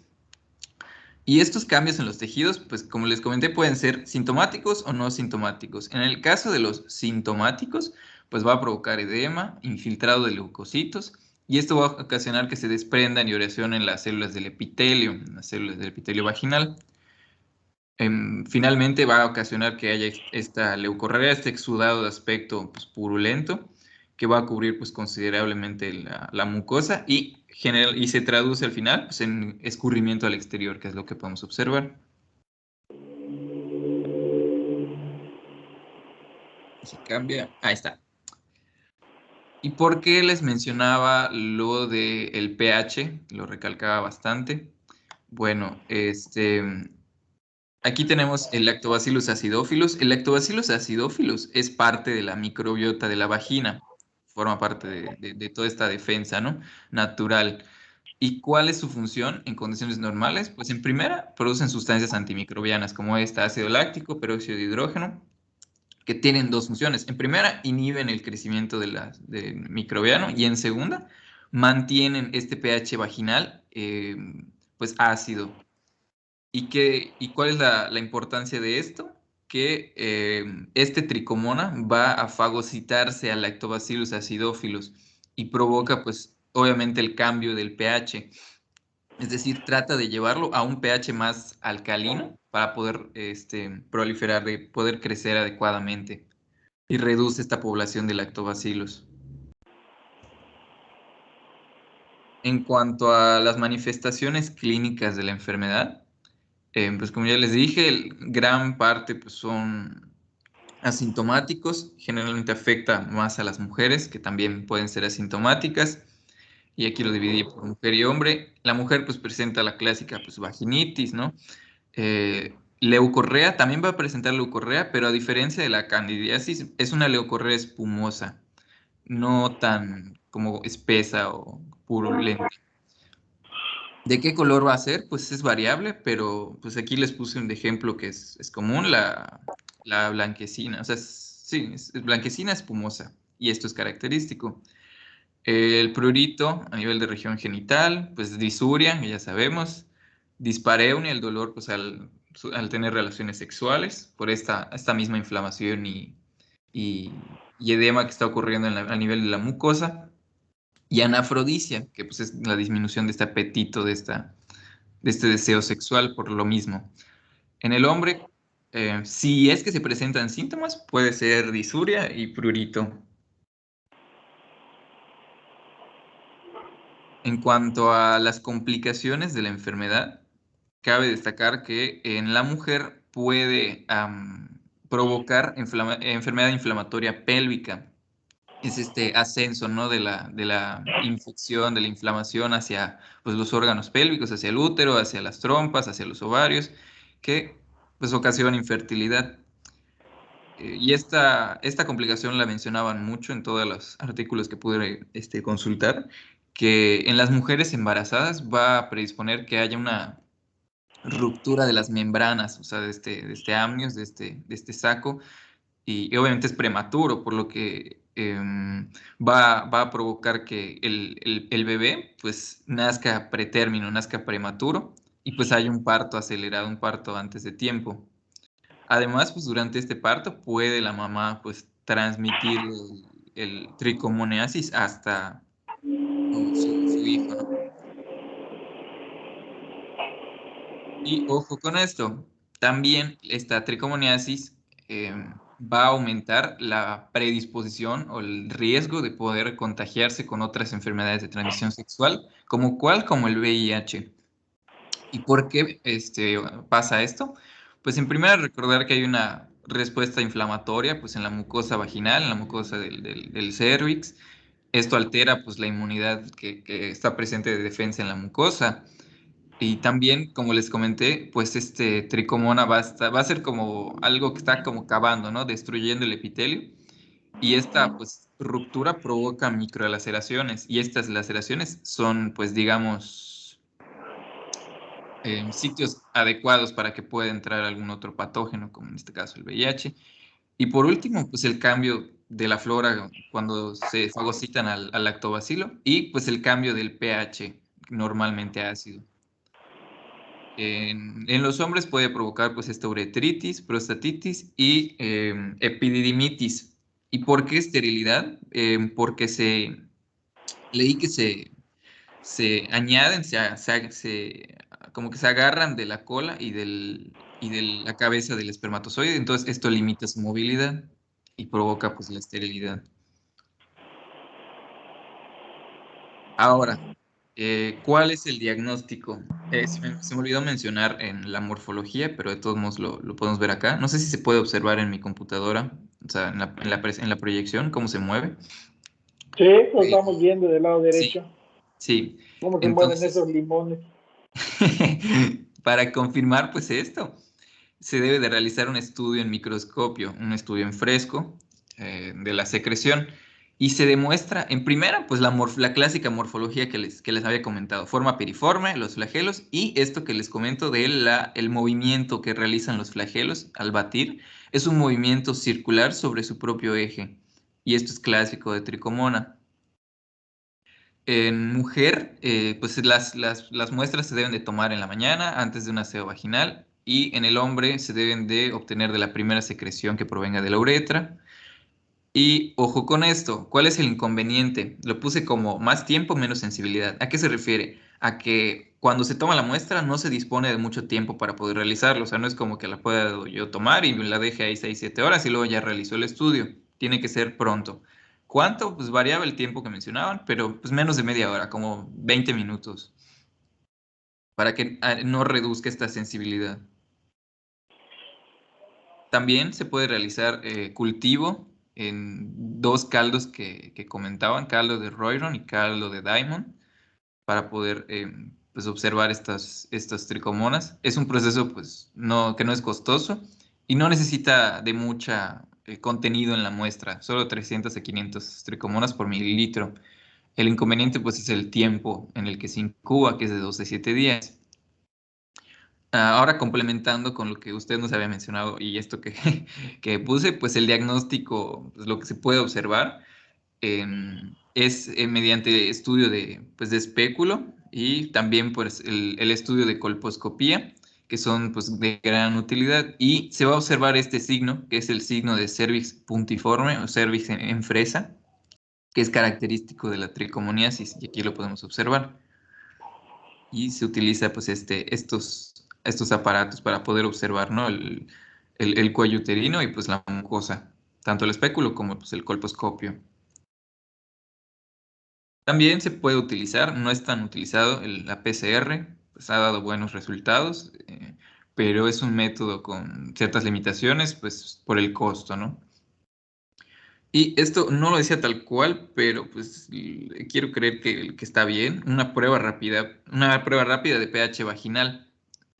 Y estos cambios en los tejidos, pues como les comenté, pueden ser sintomáticos o no sintomáticos. En el caso de los sintomáticos, pues va a provocar edema, infiltrado de leucocitos, y esto va a ocasionar que se desprendan y erosionen las células del epitelio, las células del epitelio vaginal. Finalmente va a ocasionar que haya esta leucorrea, este exudado de aspecto pues, purulento, que va a cubrir pues, considerablemente la mucosa y se traduce al final pues, en escurrimiento al exterior, que es lo que podemos observar. Si cambia, ahí está. ¿Y por qué les mencionaba lo del pH? Lo recalcaba bastante. Bueno, aquí tenemos el Lactobacillus acidophilus. El Lactobacillus acidophilus es parte de la microbiota de la vagina, forma parte de toda esta defensa, ¿no? Natural. ¿Y cuál es su función en condiciones normales? Pues en primera, producen sustancias antimicrobianas como ácido láctico, peróxido de hidrógeno, que tienen 2 funciones. En primera, inhiben el crecimiento del microbiano y en segunda, mantienen este pH vaginal pues ácido. ¿Y cuál es la importancia de esto? Que este tricomona va a fagocitarse al Lactobacillus acidophilus y provoca, pues, obviamente el cambio del pH. Es decir, trata de llevarlo a un pH más alcalino para poder proliferar, de poder crecer adecuadamente y reduce esta población de lactobacillus. En cuanto a las manifestaciones clínicas de la enfermedad, pues como ya les dije, gran parte pues, son asintomáticos, generalmente afecta más a las mujeres, que también pueden ser asintomáticas, y aquí lo dividí por mujer y hombre. La mujer pues presenta la clásica pues vaginitis, ¿no? Leucorrea, también va a presentar leucorrea, pero a diferencia de la candidiasis, es una leucorrea espumosa, no tan como espesa o purulenta. ¿De qué color va a ser? Pues es variable, pero pues aquí les puse un ejemplo que es común, la blanquecina. O sea, sí, es blanquecina espumosa y esto es característico. El prurito a nivel de región genital, pues disuria, que ya sabemos. Dispareunia, el dolor pues al tener relaciones sexuales por esta misma inflamación y edema que está ocurriendo a nivel de la mucosa. Y anafrodicia, que pues es la disminución de este apetito, de este deseo sexual por lo mismo. En el hombre, si es que se presentan síntomas, puede ser disuria y prurito. En cuanto a las complicaciones de la enfermedad, cabe destacar que en la mujer puede provocar enfermedad inflamatoria pélvica. Es este ascenso, ¿no? de la infección, de la inflamación hacia pues, los órganos pélvicos, hacia el útero, hacia las trompas, hacia los ovarios, que pues ocasiona infertilidad. Y esta complicación la mencionaban mucho en todos los artículos que pude consultar, que en las mujeres embarazadas va a predisponer que haya una ruptura de las membranas, o sea, de este amnios, de este saco, y obviamente es prematuro, por lo que va a provocar que el bebé pues nazca pretérmino, nazca prematuro, y pues hay un parto acelerado, un parto antes de tiempo. Además, pues durante este parto puede la mamá pues transmitir el tricomoniasis hasta su hijo, ¿no? Y ojo con esto, también esta tricomoniasis va a aumentar la predisposición o el riesgo de poder contagiarse con otras enfermedades de transmisión sexual, como el VIH. ¿Y por qué pasa esto? Pues en primera recordar que hay una respuesta inflamatoria pues en la mucosa vaginal, en la mucosa del cervix. Esto altera pues la inmunidad que está presente de defensa en la mucosa. Y también, como les comenté, pues este tricomona va a ser como algo que está como cavando, ¿no? Destruyendo el epitelio. Y esta pues ruptura provoca microlaceraciones. Y estas laceraciones son pues digamos sitios adecuados para que pueda entrar algún otro patógeno, como en este caso el VIH. Y por último, pues el cambio de la flora cuando se fagocitan al lactobacilo y pues el cambio del pH normalmente ácido. En los hombres puede provocar pues esta uretritis, prostatitis y epididimitis. ¿Y por qué esterilidad? Porque leí que se añaden, como que se agarran de la cola y de la cabeza del espermatozoide, entonces esto limita su movilidad y provoca pues la esterilidad. Ahora, ¿cuál es el diagnóstico? Se me olvidó mencionar en la morfología, pero de todos modos lo podemos ver acá. No sé si se puede observar en mi computadora, o sea, en la proyección, cómo se mueve. Sí, lo estamos viendo del lado derecho. Sí. Cómo se mueven esos limones. Para confirmar pues esto, se debe de realizar un estudio en microscopio, un estudio en fresco de la secreción. Y se demuestra, en primera, pues la clásica morfología que les había comentado. Forma piriforme, los flagelos, y esto que les comento de el movimiento que realizan los flagelos al batir, es un movimiento circular sobre su propio eje. Y esto es clásico de tricomona. En mujer, pues las muestras se deben de tomar en la mañana antes de un aseo vaginal y en el hombre se deben de obtener de la primera secreción que provenga de la uretra. Y ojo con esto, ¿cuál es el inconveniente? Lo puse como más tiempo, menos sensibilidad. ¿A qué se refiere? A que cuando se toma la muestra no se dispone de mucho tiempo para poder realizarlo. O sea, no es como que la pueda yo tomar y la deje ahí 6, 7 horas y luego ya realizó el estudio. Tiene que ser pronto. ¿Cuánto? Pues variaba el tiempo que mencionaban, pero pues menos de media hora, como 20 minutos, para que no reduzca esta sensibilidad. También se puede realizar cultivo en dos caldos que comentaban, caldo de Roiron y caldo de Diamond, para poder pues observar estas tricomonas. Es un proceso pues, que no es costoso y no necesita de mucha contenido en la muestra, solo 300 a 500 tricomonas por mililitro. El inconveniente pues es el tiempo en el que se incuba, que es de 2 a 7 días. Ahora complementando con lo que usted nos había mencionado y esto que, que puse, pues el diagnóstico, pues lo que se puede observar es mediante estudio pues, de espéculo y también pues, el estudio de colposcopía, que son pues, de gran utilidad. Y se va a observar este signo, que es el signo de cervix puntiforme o cervix en fresa, que es característico de la tricomoniasis, y aquí lo podemos observar. Y se utiliza pues estos aparatos para poder observar, ¿no? el cuello uterino y pues la mucosa, tanto el espéculo como pues, el colposcopio. También se puede utilizar, no es tan utilizado, la PCR, pues ha dado buenos resultados, pero es un método con ciertas limitaciones, pues por el costo, ¿no? Y esto no lo decía tal cual, pero pues quiero creer que está bien. Una prueba rápida de pH vaginal.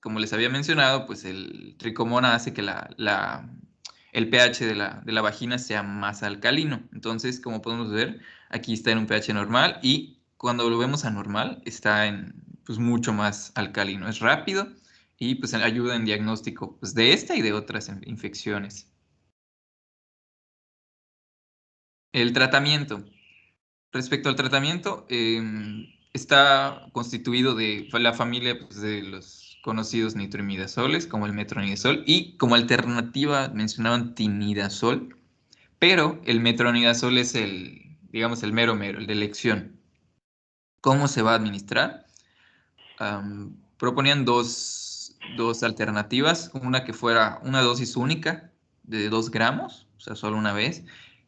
Como les había mencionado, pues el tricomona hace que el pH de la vagina sea más alcalino. Entonces, como podemos ver, aquí está en un pH normal y cuando lo vemos anormal, está en pues mucho más alcalino. Es rápido y pues ayuda en diagnóstico pues, de esta y de otras infecciones. El tratamiento. Respecto al tratamiento, está constituido de la familia pues, de los conocidos nitroimidazoles, como el metronidazol, y como alternativa mencionaban tinidazol, pero el metronidazol es digamos, el mero mero, el de elección. ¿Cómo se va a administrar? Proponían dos alternativas, una que fuera una dosis única de 2 gramos, o sea, solo una vez,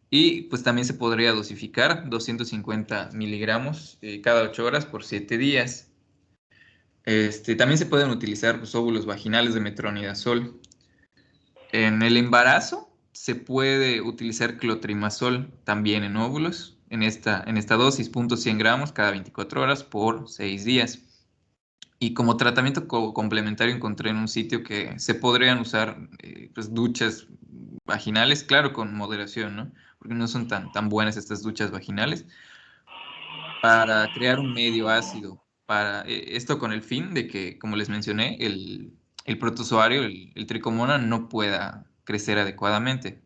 y pues también se podría dosificar 250 miligramos cada 8 horas por 7 días. También se pueden utilizar pues, óvulos vaginales de metronidazol. En el embarazo se puede utilizar clotrimazol también en óvulos, en esta dosis, 0.100 gramos cada 24 horas por 6 días. Y como tratamiento complementario encontré en un sitio que se podrían usar pues, duchas vaginales, claro, con moderación, ¿no? Porque no son tan buenas estas duchas vaginales, para crear un medio ácido. Esto con el fin de que, como les mencioné, el protozoario, el tricomona, no pueda crecer adecuadamente.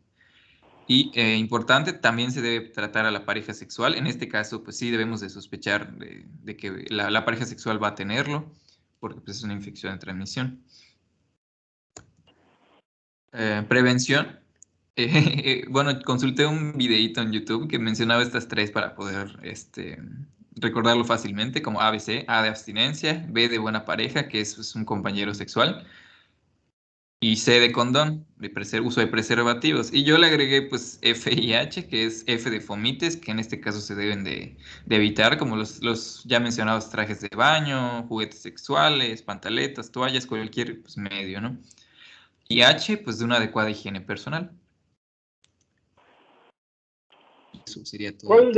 Y importante, también se debe tratar a la pareja sexual. En este caso, pues sí debemos de sospechar de que la pareja sexual va a tenerlo, porque pues, es una infección de transmisión. Prevención. Bueno, consulté un videíto en YouTube que mencionaba estas tres para poder recordarlo fácilmente, como ABC: A de abstinencia, B de buena pareja, que es un compañero sexual, y C de condón, uso de preservativos. Y yo le agregué pues F y H, que es F de fomites, que en este caso se deben de evitar, como los ya mencionados trajes de baño, juguetes sexuales, pantaletas, toallas, cualquier pues, medio, ¿no? Y H, pues de una adecuada higiene personal. Eso sería todo. ¿Cuál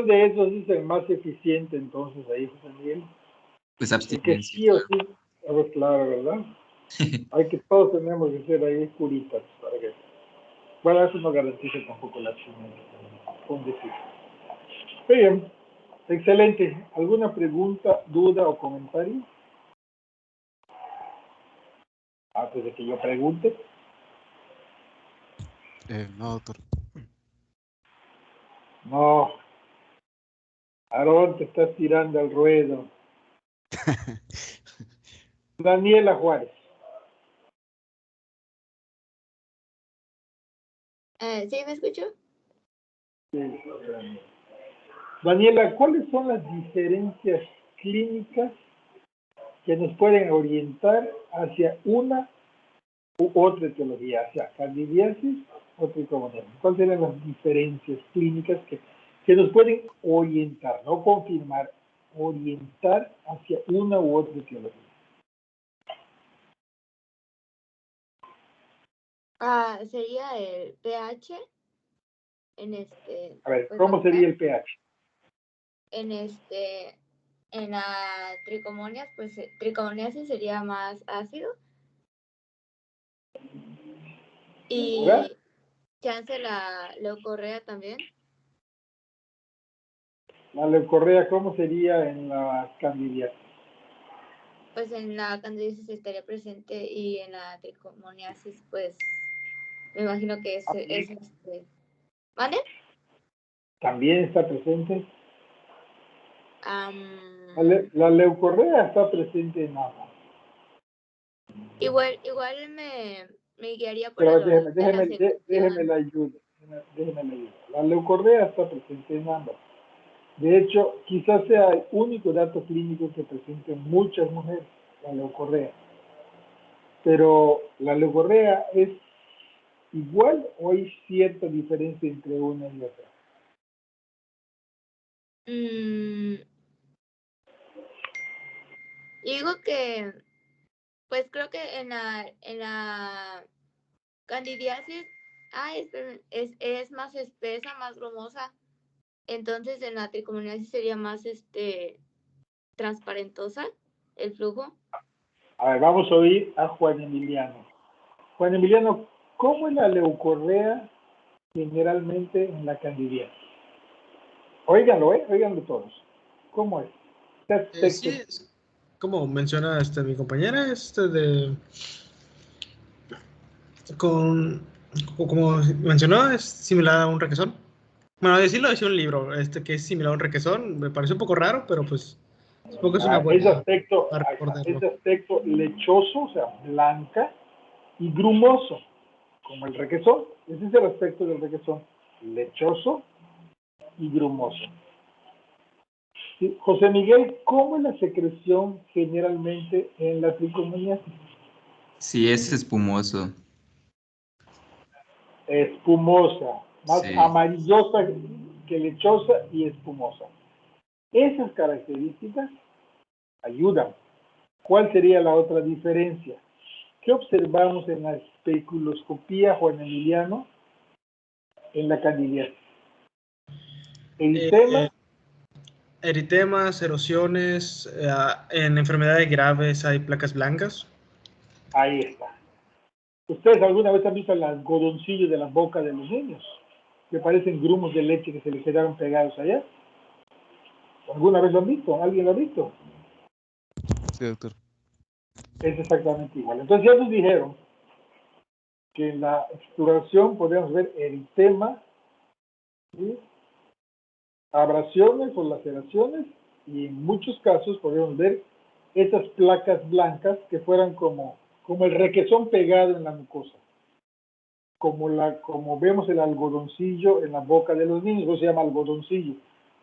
de esos es el más eficiente entonces ahí, José Miguel? Pues El que abstinencia. sí o sí, a ver, claro, ¿verdad? Hay que todos tenemos que ser ahí curitas para que... Bueno, eso no garantiza tampoco la abstinencia, con decir. Muy bien, excelente. ¿Alguna pregunta, duda o comentario? Antes de que yo pregunte. No, doctor. No. Aarón, te estás tirando al ruedo. Daniela Juárez. ¿Sí me escucho? Sí. Daniela, ¿cuáles son las diferencias clínicas que nos pueden orientar hacia una u otra etiología, hacia candidiasis o tricomoniasis? ¿Cuáles serían las diferencias clínicas que nos pueden orientar, no confirmar, orientar hacia una u otra etiología? Sería el pH en A ver, pues, ¿cómo sería el pH? en la tricomonias, pues tricomoniasis sería más ácido y ¿Verdad? chance la leucorrea también. La leucorrea, ¿cómo sería en la candidiasis? Pues en la candidiasis estaría presente y en la tricomoniasis, pues me imagino que es ¿vale? También está presente. Am, La leucorrea está presente en ambas. igual me guiaría por Pero la déjeme secreción. la ayuda. Déjeme la ayuda. La leucorrea está presente en ambas. De hecho, quizás sea el único dato clínico que presenten muchas mujeres, la leucorrea. Pero la leucorrea es igual o hay cierta diferencia entre una y otra. Digo que, pues creo que en la candidiasis, es más espesa, más grumosa. Entonces en la tricomoniasis sería más transparentosa el flujo. A ver, vamos a oír a Juan Emiliano. Juan Emiliano, ¿cómo es la leucorrea generalmente en la candidiasis? Óiganlo, óiganlo todos. ¿Cómo es? ¿Qué aspectos? Sí, es como menciona mi compañera, como mencionó, es similar a un requesón. Bueno, decirlo decía un libro, que es similar a un requesón, me parece un poco raro, pero pues supongo que es una buena para recordarlo. Ese aspecto lechoso, o sea, blanca, y grumoso, como el requesón. Ese es el aspecto del requesón, lechoso y grumoso. Sí, José Miguel, ¿cómo es la secreción generalmente en la tricomoniasis? Sí, es espumoso. Espumosa, más Sí. amarillosa que lechosa y espumosa. Esas características ayudan. ¿Cuál sería la otra diferencia? ¿Qué observamos en la especuloscopía, Juan Emiliano, en la candidiasis? Eritema. Eritemas, erosiones, en enfermedades graves hay placas blancas. Ahí está. ¿Ustedes alguna vez han visto el algodoncillo de la boca de los niños? Que parecen grumos de leche que se les quedaron pegados allá. ¿Alguna vez lo han visto? ¿Alguien lo ha visto? Sí, doctor. Es exactamente igual. Entonces ya nos dijeron que en la exploración podemos ver eritema, ¿sí?, abrasiones o laceraciones, y en muchos casos podemos ver esas placas blancas que fueran como el requesón pegado en la mucosa, como vemos el algodoncillo en la boca de los niños. Eso se llama algodoncillo,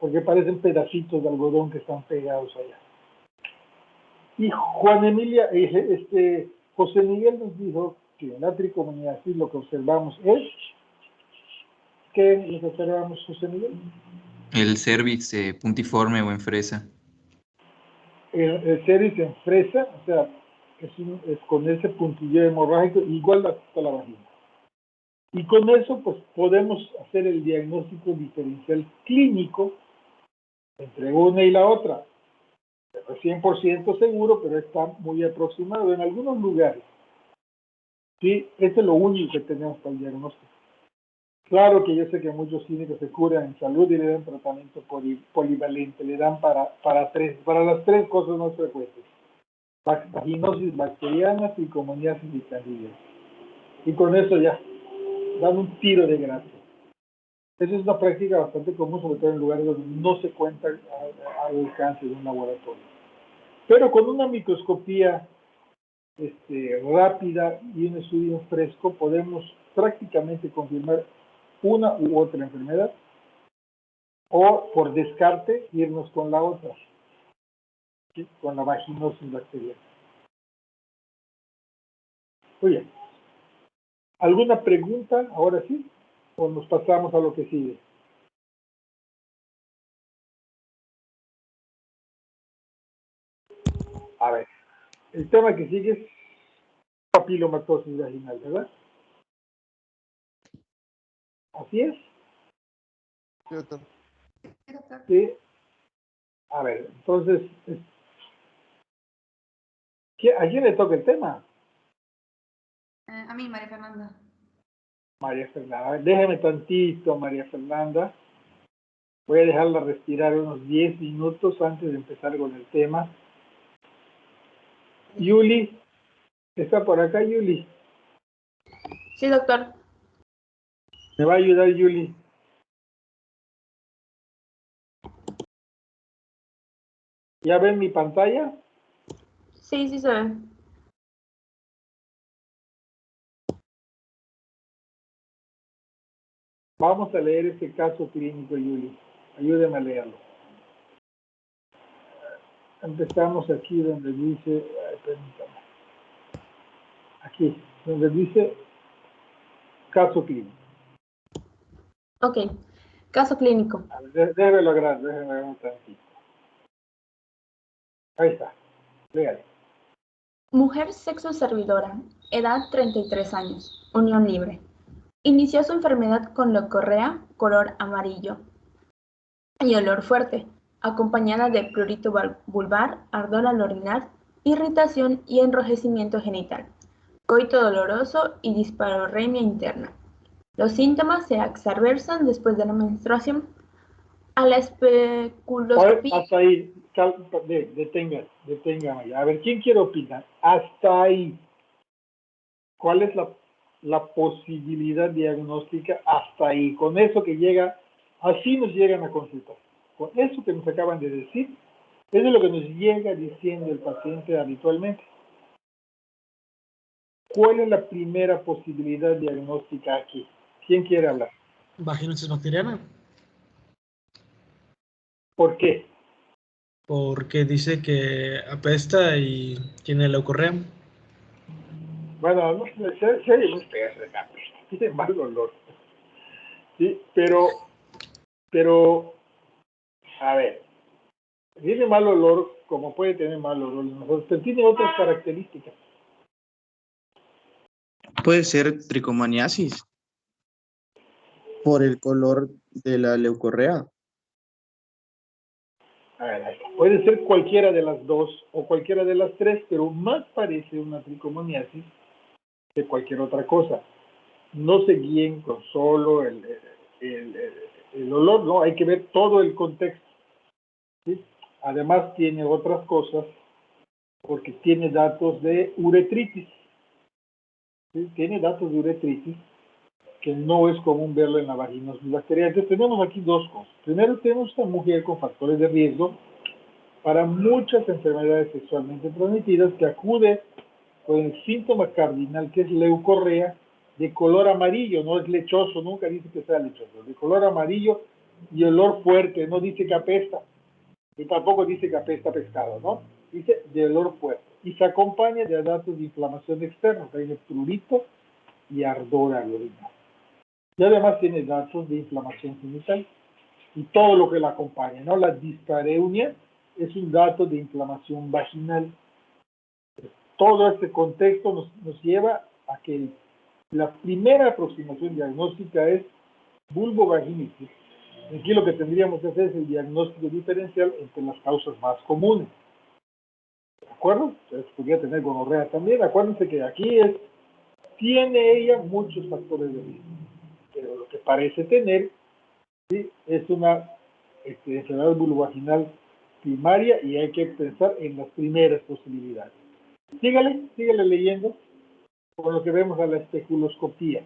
porque parecen pedacitos de algodón que están pegados allá. Y José Miguel nos dijo que en la tricomoniasis lo que observamos es, ¿qué es lo que observamos, José Miguel? El cervix puntiforme o en fresa. El cervix en fresa, o sea, es con ese puntillo hemorrágico igual a la vagina. Y con eso, pues, podemos hacer el diagnóstico diferencial clínico entre una y la otra. No es 100% seguro, pero está muy aproximado en algunos lugares. Sí, esto es lo único que tenemos para el diagnóstico. Claro que yo sé que muchos clínicos se curan en salud y le dan tratamiento polivalente, le dan para las tres cosas más frecuentes: vaginosis bacteriana, tricomoniasis y candidiasis. Y con eso ya dan un tiro de gracia. Esa es una práctica bastante común, sobre todo en lugares donde no se cuenta al alcance de un laboratorio. Pero con una microscopía rápida y un estudio fresco podemos prácticamente confirmar una u otra enfermedad o por descarte irnos con la otra, ¿sí? Con la vaginosis bacteriana. Muy bien. ¿Alguna pregunta ahora sí? ¿O nos pasamos a lo que sigue? A ver, el tema que sigue es papilomatosis vaginal, ¿verdad? ¿Así es? Sí, doctor. Sí. A ver, entonces, ¿a quién le toca el tema? A mí, María Fernanda. María Fernanda. A ver, déjame tantito, María Fernanda. Voy a dejarla respirar unos 10 minutos antes de empezar con el tema. Yuli, ¿está por acá, Yuli? Sí, doctor. ¿Me va a ayudar, Yuli? ¿Ya ven mi pantalla? Sí, sí se ve. Vamos a leer este caso clínico, Yuli. Ayúdeme a leerlo. Empezamos aquí donde dice, permítame. Aquí, donde dice caso clínico. Ok. Caso clínico. A ver, déjeme lograr, déjeme ver un tantito. Ahí está. Léale. Mujer sexo servidora, edad 33 años, unión libre. Inició su enfermedad con leucorrea, color amarillo y olor fuerte, acompañada de prurito vulvar, ardor al orinar, irritación y enrojecimiento genital, coito doloroso y disparorrea interna. Los síntomas se exacerban después de la menstruación. A la especuloscopía. Hasta ahí, deténgame. A ver, ¿quién quiere opinar? Hasta ahí. ¿Cuál es la posibilidad diagnóstica hasta ahí? Con eso que llega, así nos llegan a consultar. Con eso que nos acaban de decir, eso es lo que nos llega diciendo el paciente habitualmente. ¿Cuál es la primera posibilidad diagnóstica aquí? ¿Quién quiere hablar? Vaginosis bacteriana. ¿Por qué? Porque dice que apesta y tiene leucorrea. Bueno, no sé, tiene mal olor. Sí, pero, a ver, tiene mal olor, como puede tener mal olor, pero tiene otras características. Puede ser tricomoniasis por el color de la leucorrea. A ver, puede ser cualquiera de las dos o cualquiera de las tres, pero más parece una tricomoniasis que cualquier otra cosa. No se guíen con solo el olor, no, hay que ver todo el contexto. ¿Sí? Además tiene otras cosas porque tiene datos de uretritis. ¿Sí? Tiene datos de uretritis que no es común verlo en la vaginosis bacteriana. Entonces tenemos aquí dos cosas. Primero tenemos una mujer con factores de riesgo para muchas enfermedades sexualmente transmitidas que acude con el síntoma cardinal que es leucorrea de color amarillo, no es lechoso, nunca dice que sea lechoso, de color amarillo y olor fuerte, no dice que apesta, y tampoco dice que apesta pescado, ¿no? Dice de olor fuerte. Y se acompaña de datos de inflamación externa, tiene prurito y ardor al orinar. Y además tiene datos de inflamación genital y todo lo que la acompaña, ¿no? La dispareunia es un dato de inflamación vaginal. Todo este contexto nos lleva a que la primera aproximación diagnóstica es vulvovaginitis. Aquí lo que tendríamos que hacer es el diagnóstico diferencial entre las causas más comunes. ¿De acuerdo? Entonces podría tener gonorrea también. Acuérdense que aquí tiene ella muchos factores de riesgo. Pero lo que parece tener, ¿sí?, es una enfermedad vulvovaginal primaria y hay que pensar en las primeras posibilidades. Sígale leyendo con lo que vemos a la especuloscopía.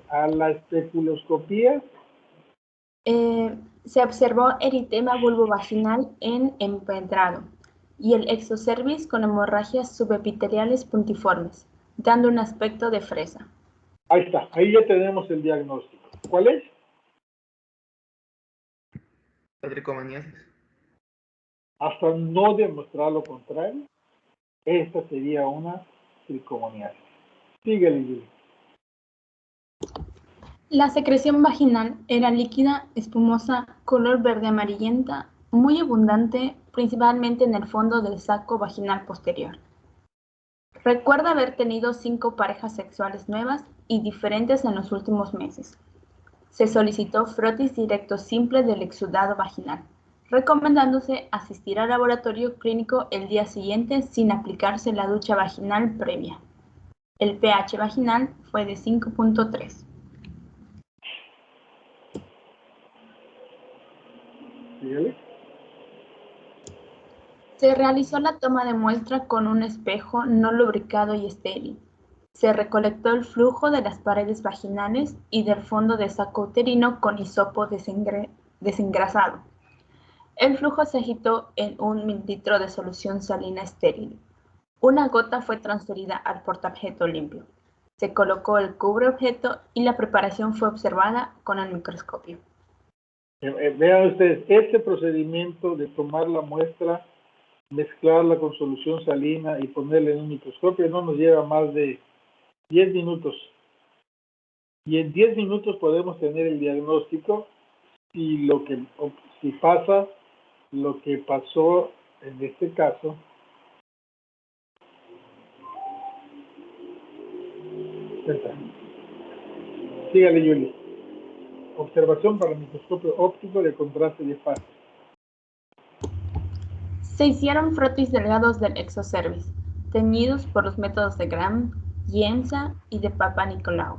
A la especuloscopía Se observó eritema vulvovaginal en empedrado y el exocervix con hemorragias subepiteliales puntiformes, dando un aspecto de fresa. Ahí está, ahí ya tenemos el diagnóstico. ¿Cuál es? La tricomaniasis. Hasta no demostrar lo contrario, esta sería una tricomoniasis. Síguele, Yuli. La secreción vaginal era líquida, espumosa, color verde amarillenta, muy abundante, principalmente en el fondo del saco vaginal posterior. Recuerda haber tenido 5 parejas sexuales nuevas y diferentes en los últimos meses. Se solicitó frotis directo simple del exudado vaginal, recomendándose asistir al laboratorio clínico el día siguiente sin aplicarse la ducha vaginal previa. El pH vaginal fue de 5.3. Síguele. Se realizó la toma de muestra con un espejo no lubricado y estéril. Se recolectó el flujo de las paredes vaginales y del fondo de saco uterino con hisopo desengrasado. El flujo se agitó en 1 mililitro de solución salina estéril. Una gota fue transferida al portaobjeto limpio. Se colocó el cubreobjeto y la preparación fue observada con el microscopio. Vean ustedes, este procedimiento de tomar la muestra, mezclarla con solución salina y ponerla en un microscopio no nos lleva más de 10 minutos. Y en 10 minutos podemos tener el diagnóstico si pasa lo que pasó en este caso. Sígale, Yuli. Observación para el microscopio óptico de contraste de fase. Se hicieron frotis delgados del exocervix, teñidos por los métodos de Gram, Giemsa y de Papanicolaou.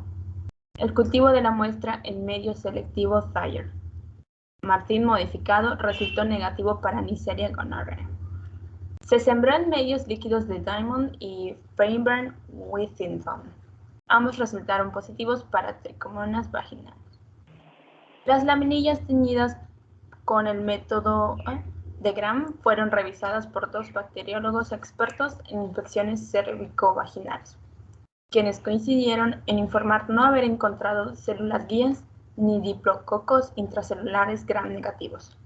El cultivo de la muestra en medio selectivo Thayer. Martín modificado resultó negativo para Neisseria gonorrhea. Se sembró en medios líquidos de Diamond y Feinberg-Whittington. Ambos resultaron positivos para tricomonas vaginales. Las laminillas teñidas con el método de Gram fueron revisadas por 2 bacteriólogos expertos en infecciones cervicovaginales, quienes coincidieron en informar no haber encontrado células guías ni diplococos intracelulares Gram negativos.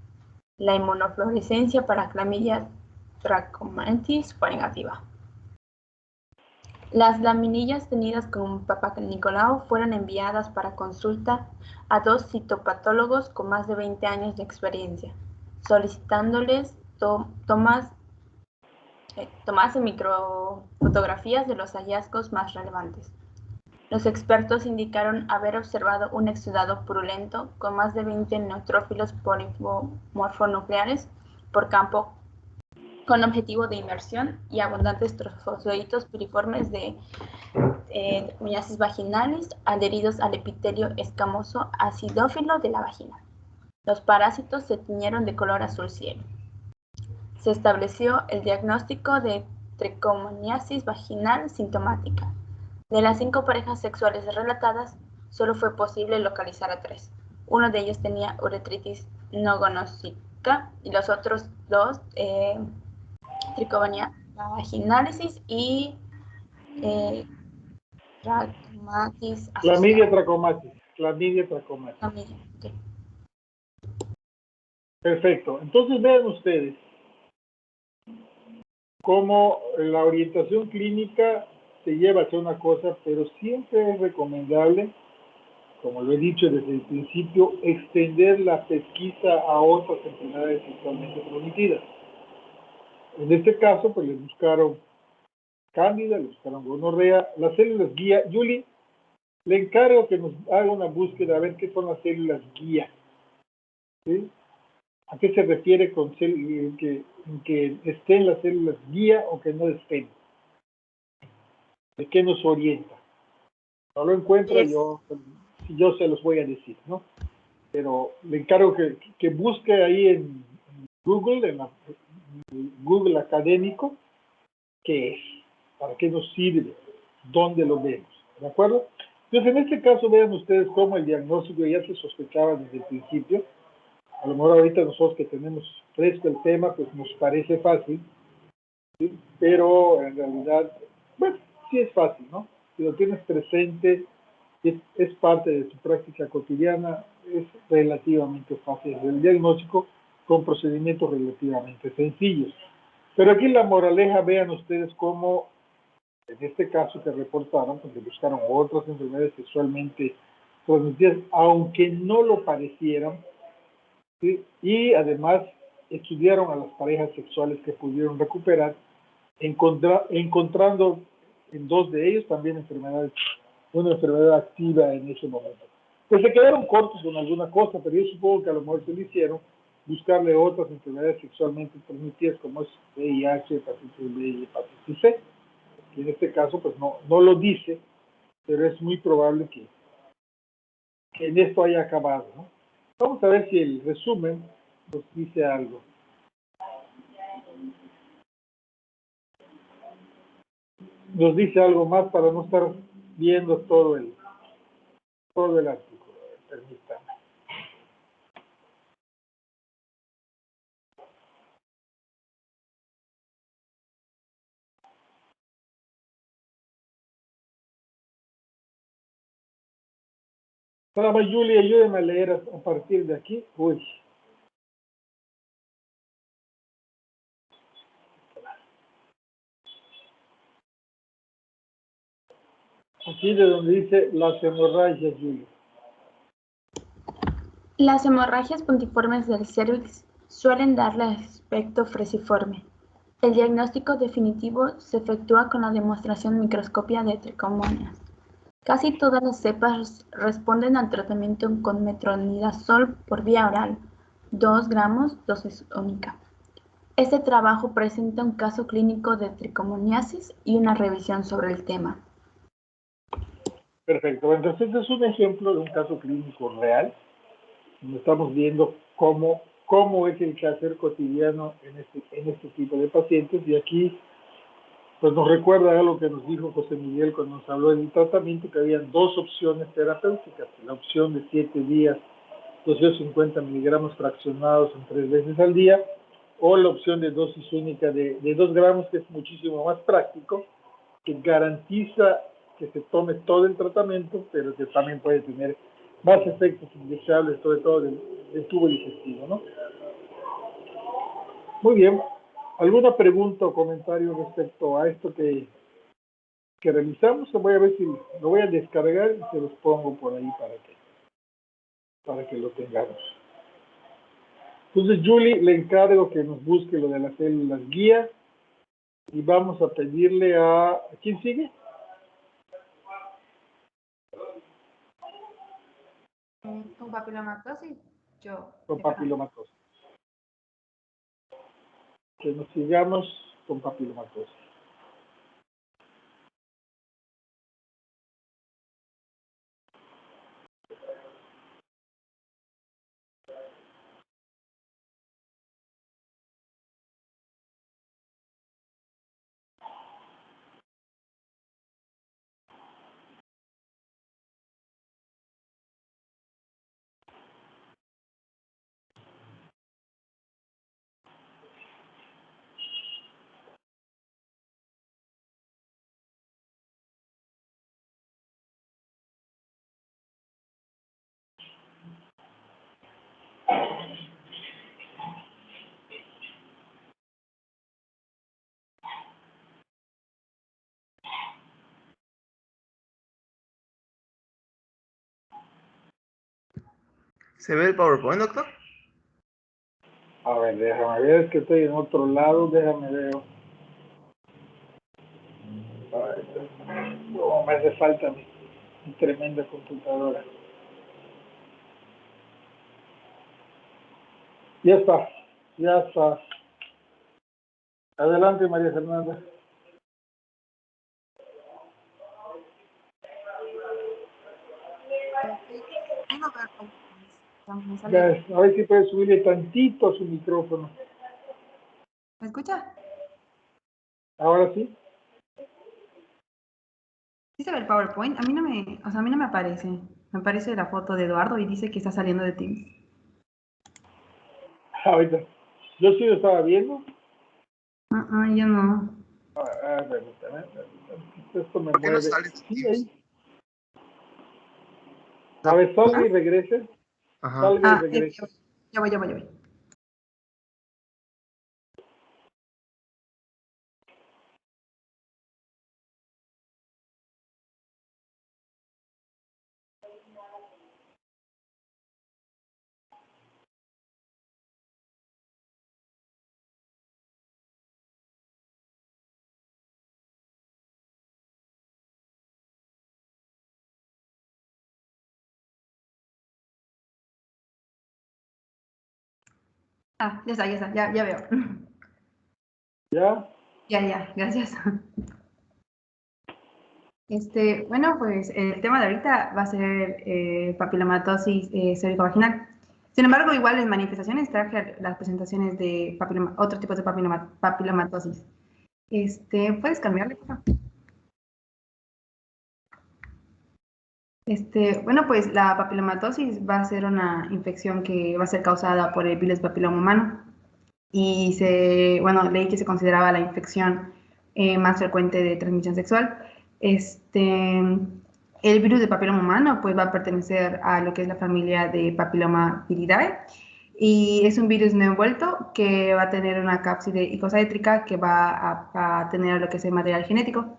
La inmunofluorescencia para Chlamydia trachomatis fue negativa. Las laminillas teñidas con Papanicolaou fueron enviadas para consulta a 2 citopatólogos con más de 20 años de experiencia, solicitándoles tomas de microfotografías de los hallazgos más relevantes. Los expertos indicaron haber observado un exudado purulento con más de 20 neutrófilos polimorfonucleares por campo con objetivo de inmersión y abundantes trofosfoditos piriformes de tricomonasis vaginalis adheridos al epitelio escamoso acidófilo de la vagina. Los parásitos se tiñeron de color azul cielo. Se estableció el diagnóstico de tricomoniasis vaginal sintomática. De las 5 parejas sexuales relatadas, solo fue posible localizar a 3. Uno de ellos tenía uretritis no gonósica y los otros 2 tricomonia vaginalis y trachomatis Chlamydia asociada. trachomatis. Chlamydia, okay. Perfecto. Entonces vean ustedes cómo la orientación clínica se lleva hacia una cosa, pero siempre es recomendable, como lo he dicho desde el principio, extender la pesquisa a otras enfermedades sexualmente transmitidas. En este caso, pues le buscaron cándida, le buscaron gonorrea, las células guía. Yuli, le encargo que nos haga una búsqueda a ver qué son las células guía. ¿Sí? ¿A qué se refiere con que estén las células guía o que no estén? ¿De qué nos orienta? No lo encuentra, yo se los voy a decir, ¿no? Pero le encargo que busque ahí en Google, en Google académico, qué es, para qué nos sirve, dónde lo vemos, ¿de acuerdo? Entonces, en este caso, vean ustedes cómo el diagnóstico ya se sospechaba desde el principio. A lo mejor ahorita nosotros que tenemos fresco el tema, pues nos parece fácil, ¿sí? Pero en realidad, bueno, sí es fácil, ¿no? Si lo tienes presente, es parte de tu práctica cotidiana, es relativamente fácil el diagnóstico con procedimientos relativamente sencillos. Pero aquí la moraleja, vean ustedes cómo, en este caso que reportaron, porque buscaron otras enfermedades sexualmente transmitidas, aunque no lo parecieran, ¿sí? Y además estudiaron a las parejas sexuales que pudieron recuperar, encontrando en 2 de ellos también enfermedades, una enfermedad activa en ese momento. Pues se quedaron cortos con alguna cosa, pero yo supongo que a lo mejor se lo hicieron buscarle otras enfermedades sexualmente transmitidas como es VIH, hepatitis B y hepatitis C. Y en este caso pues no lo dice, pero es muy probable que en esto haya acabado, ¿no? Vamos a ver si el resumen nos dice algo. Nos dice algo más para no estar viendo todo el artículo. Permítanme. Caramba, Julia, ayúdeme a leer a partir de aquí. Uy. Aquí de donde dice las hemorragias, Julia. Las hemorragias puntiformes del cérvix suelen darle aspecto fresiforme. El diagnóstico definitivo se efectúa con la demostración microscópica de tricomonias. Casi todas las cepas responden al tratamiento con metronidazol por vía oral, 2 gramos, dosis única. Este trabajo presenta un caso clínico de tricomoniasis y una revisión sobre el tema. Perfecto. Entonces, este es un ejemplo de un caso clínico real. Estamos viendo cómo es el quehacer cotidiano en este tipo de pacientes. Y aquí pues nos recuerda algo que nos dijo José Miguel cuando nos habló del tratamiento, que había 2 opciones terapéuticas. La opción de 7 días, 250 miligramos fraccionados en 3 veces al día, o la opción de dosis única de 2 gramos, que es muchísimo más práctico, que garantiza que se tome todo el tratamiento, pero que también puede tener más efectos indeseables, sobre todo del tubo digestivo, ¿no? Muy bien. ¿Alguna pregunta o comentario respecto a esto que revisamos? Voy a ver si lo voy a descargar y se los pongo por ahí para que lo tengamos. Entonces, Julie, le encargo que nos busque lo de las células guía y vamos a pedirle a ¿quién sigue? Con papilomatosis, yo. Con papilomatosis. Que nos sigamos con papilomatosis. ¿Se ve el PowerPoint, doctor? A ver, déjame ver, es que estoy en otro lado, déjame ver. No, me hace falta mi tremenda computadora. Ya está, ya está. Adelante, María Fernanda. Ya, a ver si puede subirle tantito a su micrófono. ¿Me escucha? ¿Ahora sí? ¿Sí se ve el PowerPoint? A mí no me, o sea, a mí no me aparece. Me aparece la foto de Eduardo y dice que está saliendo de Teams. Ahorita. Yo sí lo estaba viendo. Yo no. Permítame. Esto me ¿Por qué no mueve. sales de Sí, Teams? ahí. A ver, salga y regrese. Ajá. Salga y regrese. Ya voy. Ya está, ya veo. ¿Ya? Ya, gracias. Bueno, pues el tema de ahorita va a ser papilomatosis cérvico-vaginal. Sin embargo, igual en manifestaciones traje las presentaciones de otros tipos de papilomatosis. ¿Puedes cambiarle, por favor? Bueno, pues la papilomatosis va a ser una infección que va a ser causada por el virus papiloma humano. Y leí que se consideraba la infección más frecuente de transmisión sexual. El virus de papiloma humano pues va a pertenecer a lo que es la familia de Papilomaviridae y es un virus no envuelto que va a tener una cápside icosaétrica que va a tener lo que es el material genético.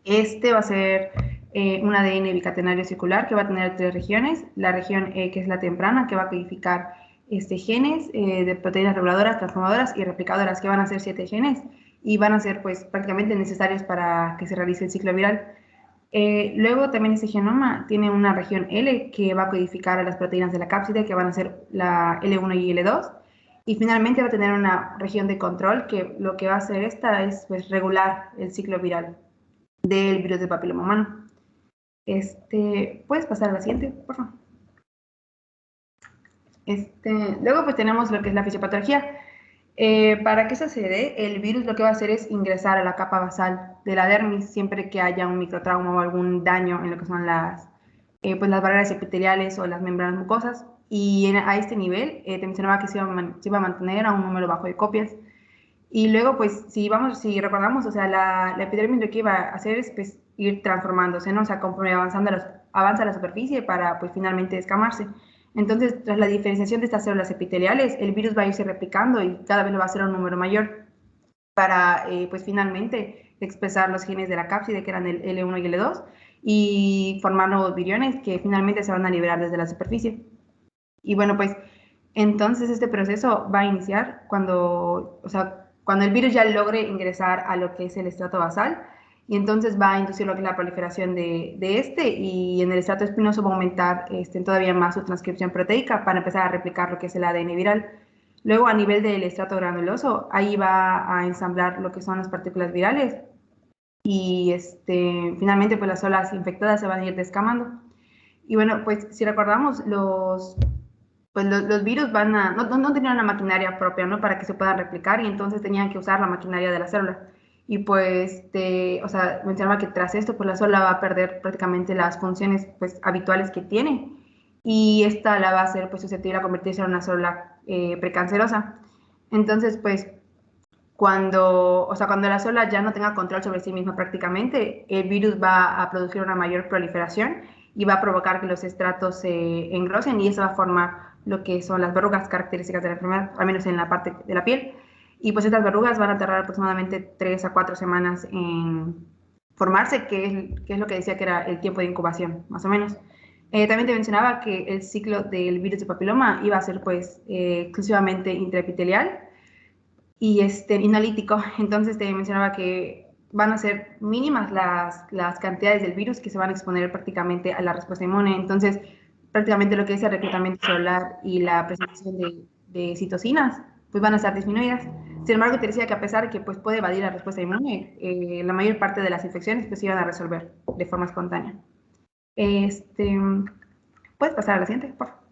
Va a ser un ADN bicatenario circular que va a tener 3 regiones. La región E, que es la temprana, que va a codificar genes de proteínas reguladoras, transformadoras y replicadoras, que van a ser 7 genes y van a ser pues prácticamente necesarios para que se realice el ciclo viral. Luego también este genoma tiene una región L que va a codificar a las proteínas de la cápside, que van a ser la L1 y L2. Y finalmente va a tener una región de control que lo que va a hacer esta es pues regular el ciclo viral del virus del papiloma humano. ¿Puedes pasar a la siguiente, por favor? Luego pues tenemos lo que es la fisiopatología. Para que eso se dé, el virus lo que va a hacer es ingresar a la capa basal de la dermis siempre que haya un microtrauma o algún daño en lo que son las barreras epiteliales o las membranas mucosas. Y a este nivel, te mencionaba que se iba a mantener a un número bajo de copias. Y luego, pues, si recordamos, o sea, la epidermis lo que iba a hacer es pues, ir transformándose, ¿no? O sea, conforme avanza la superficie para, pues, finalmente escamarse. Entonces, tras la diferenciación de estas células epiteliales, el virus va a irse replicando y cada vez lo va a hacer a un número mayor para, pues, finalmente expresar los genes de la cápside, que eran el L1 y L2, y formar nuevos viriones que finalmente se van a liberar desde la superficie. Y bueno, pues, entonces este proceso va a iniciar cuando el virus ya logre ingresar a lo que es el estrato basal, y entonces va a inducir lo que es la proliferación de y en el estrato espinoso va a aumentar todavía más su transcripción proteica para empezar a replicar lo que es el ADN viral. Luego, a nivel del estrato granuloso, ahí va a ensamblar lo que son las partículas virales y finalmente pues las células infectadas se van a ir descamando. Y bueno, pues si recordamos, los virus no tenían una maquinaria propia, ¿no? Para que se puedan replicar y entonces tenían que usar la maquinaria de la célula. Y pues, mencionaba que tras esto, pues la célula va a perder prácticamente las funciones pues habituales que tiene y esta la va a hacer pues susceptible a convertirse en una célula precancerosa. Entonces, pues, cuando la célula ya no tenga control sobre sí misma prácticamente, el virus va a producir una mayor proliferación y va a provocar que los estratos se engrosen y eso va a formar lo que son las verrugas características de la enfermedad, al menos en la parte de la piel. Y pues estas verrugas van a tardar aproximadamente 3 a 4 semanas en formarse, que es lo que decía que era el tiempo de incubación, más o menos. También te mencionaba que el ciclo del virus de papiloma iba a ser pues exclusivamente intraepitelial y inolítico. Entonces te mencionaba que van a ser mínimas las cantidades del virus que se van a exponer prácticamente a la respuesta inmune. Entonces, prácticamente lo que es el reclutamiento celular y la presentación de citocinas, pues van a estar disminuidas. Sin embargo, te decía que a pesar de que pues, puede evadir la respuesta inmune, la mayor parte de las infecciones pues se iban a resolver de forma espontánea. ¿Puedes pasar a la siguiente, por favor?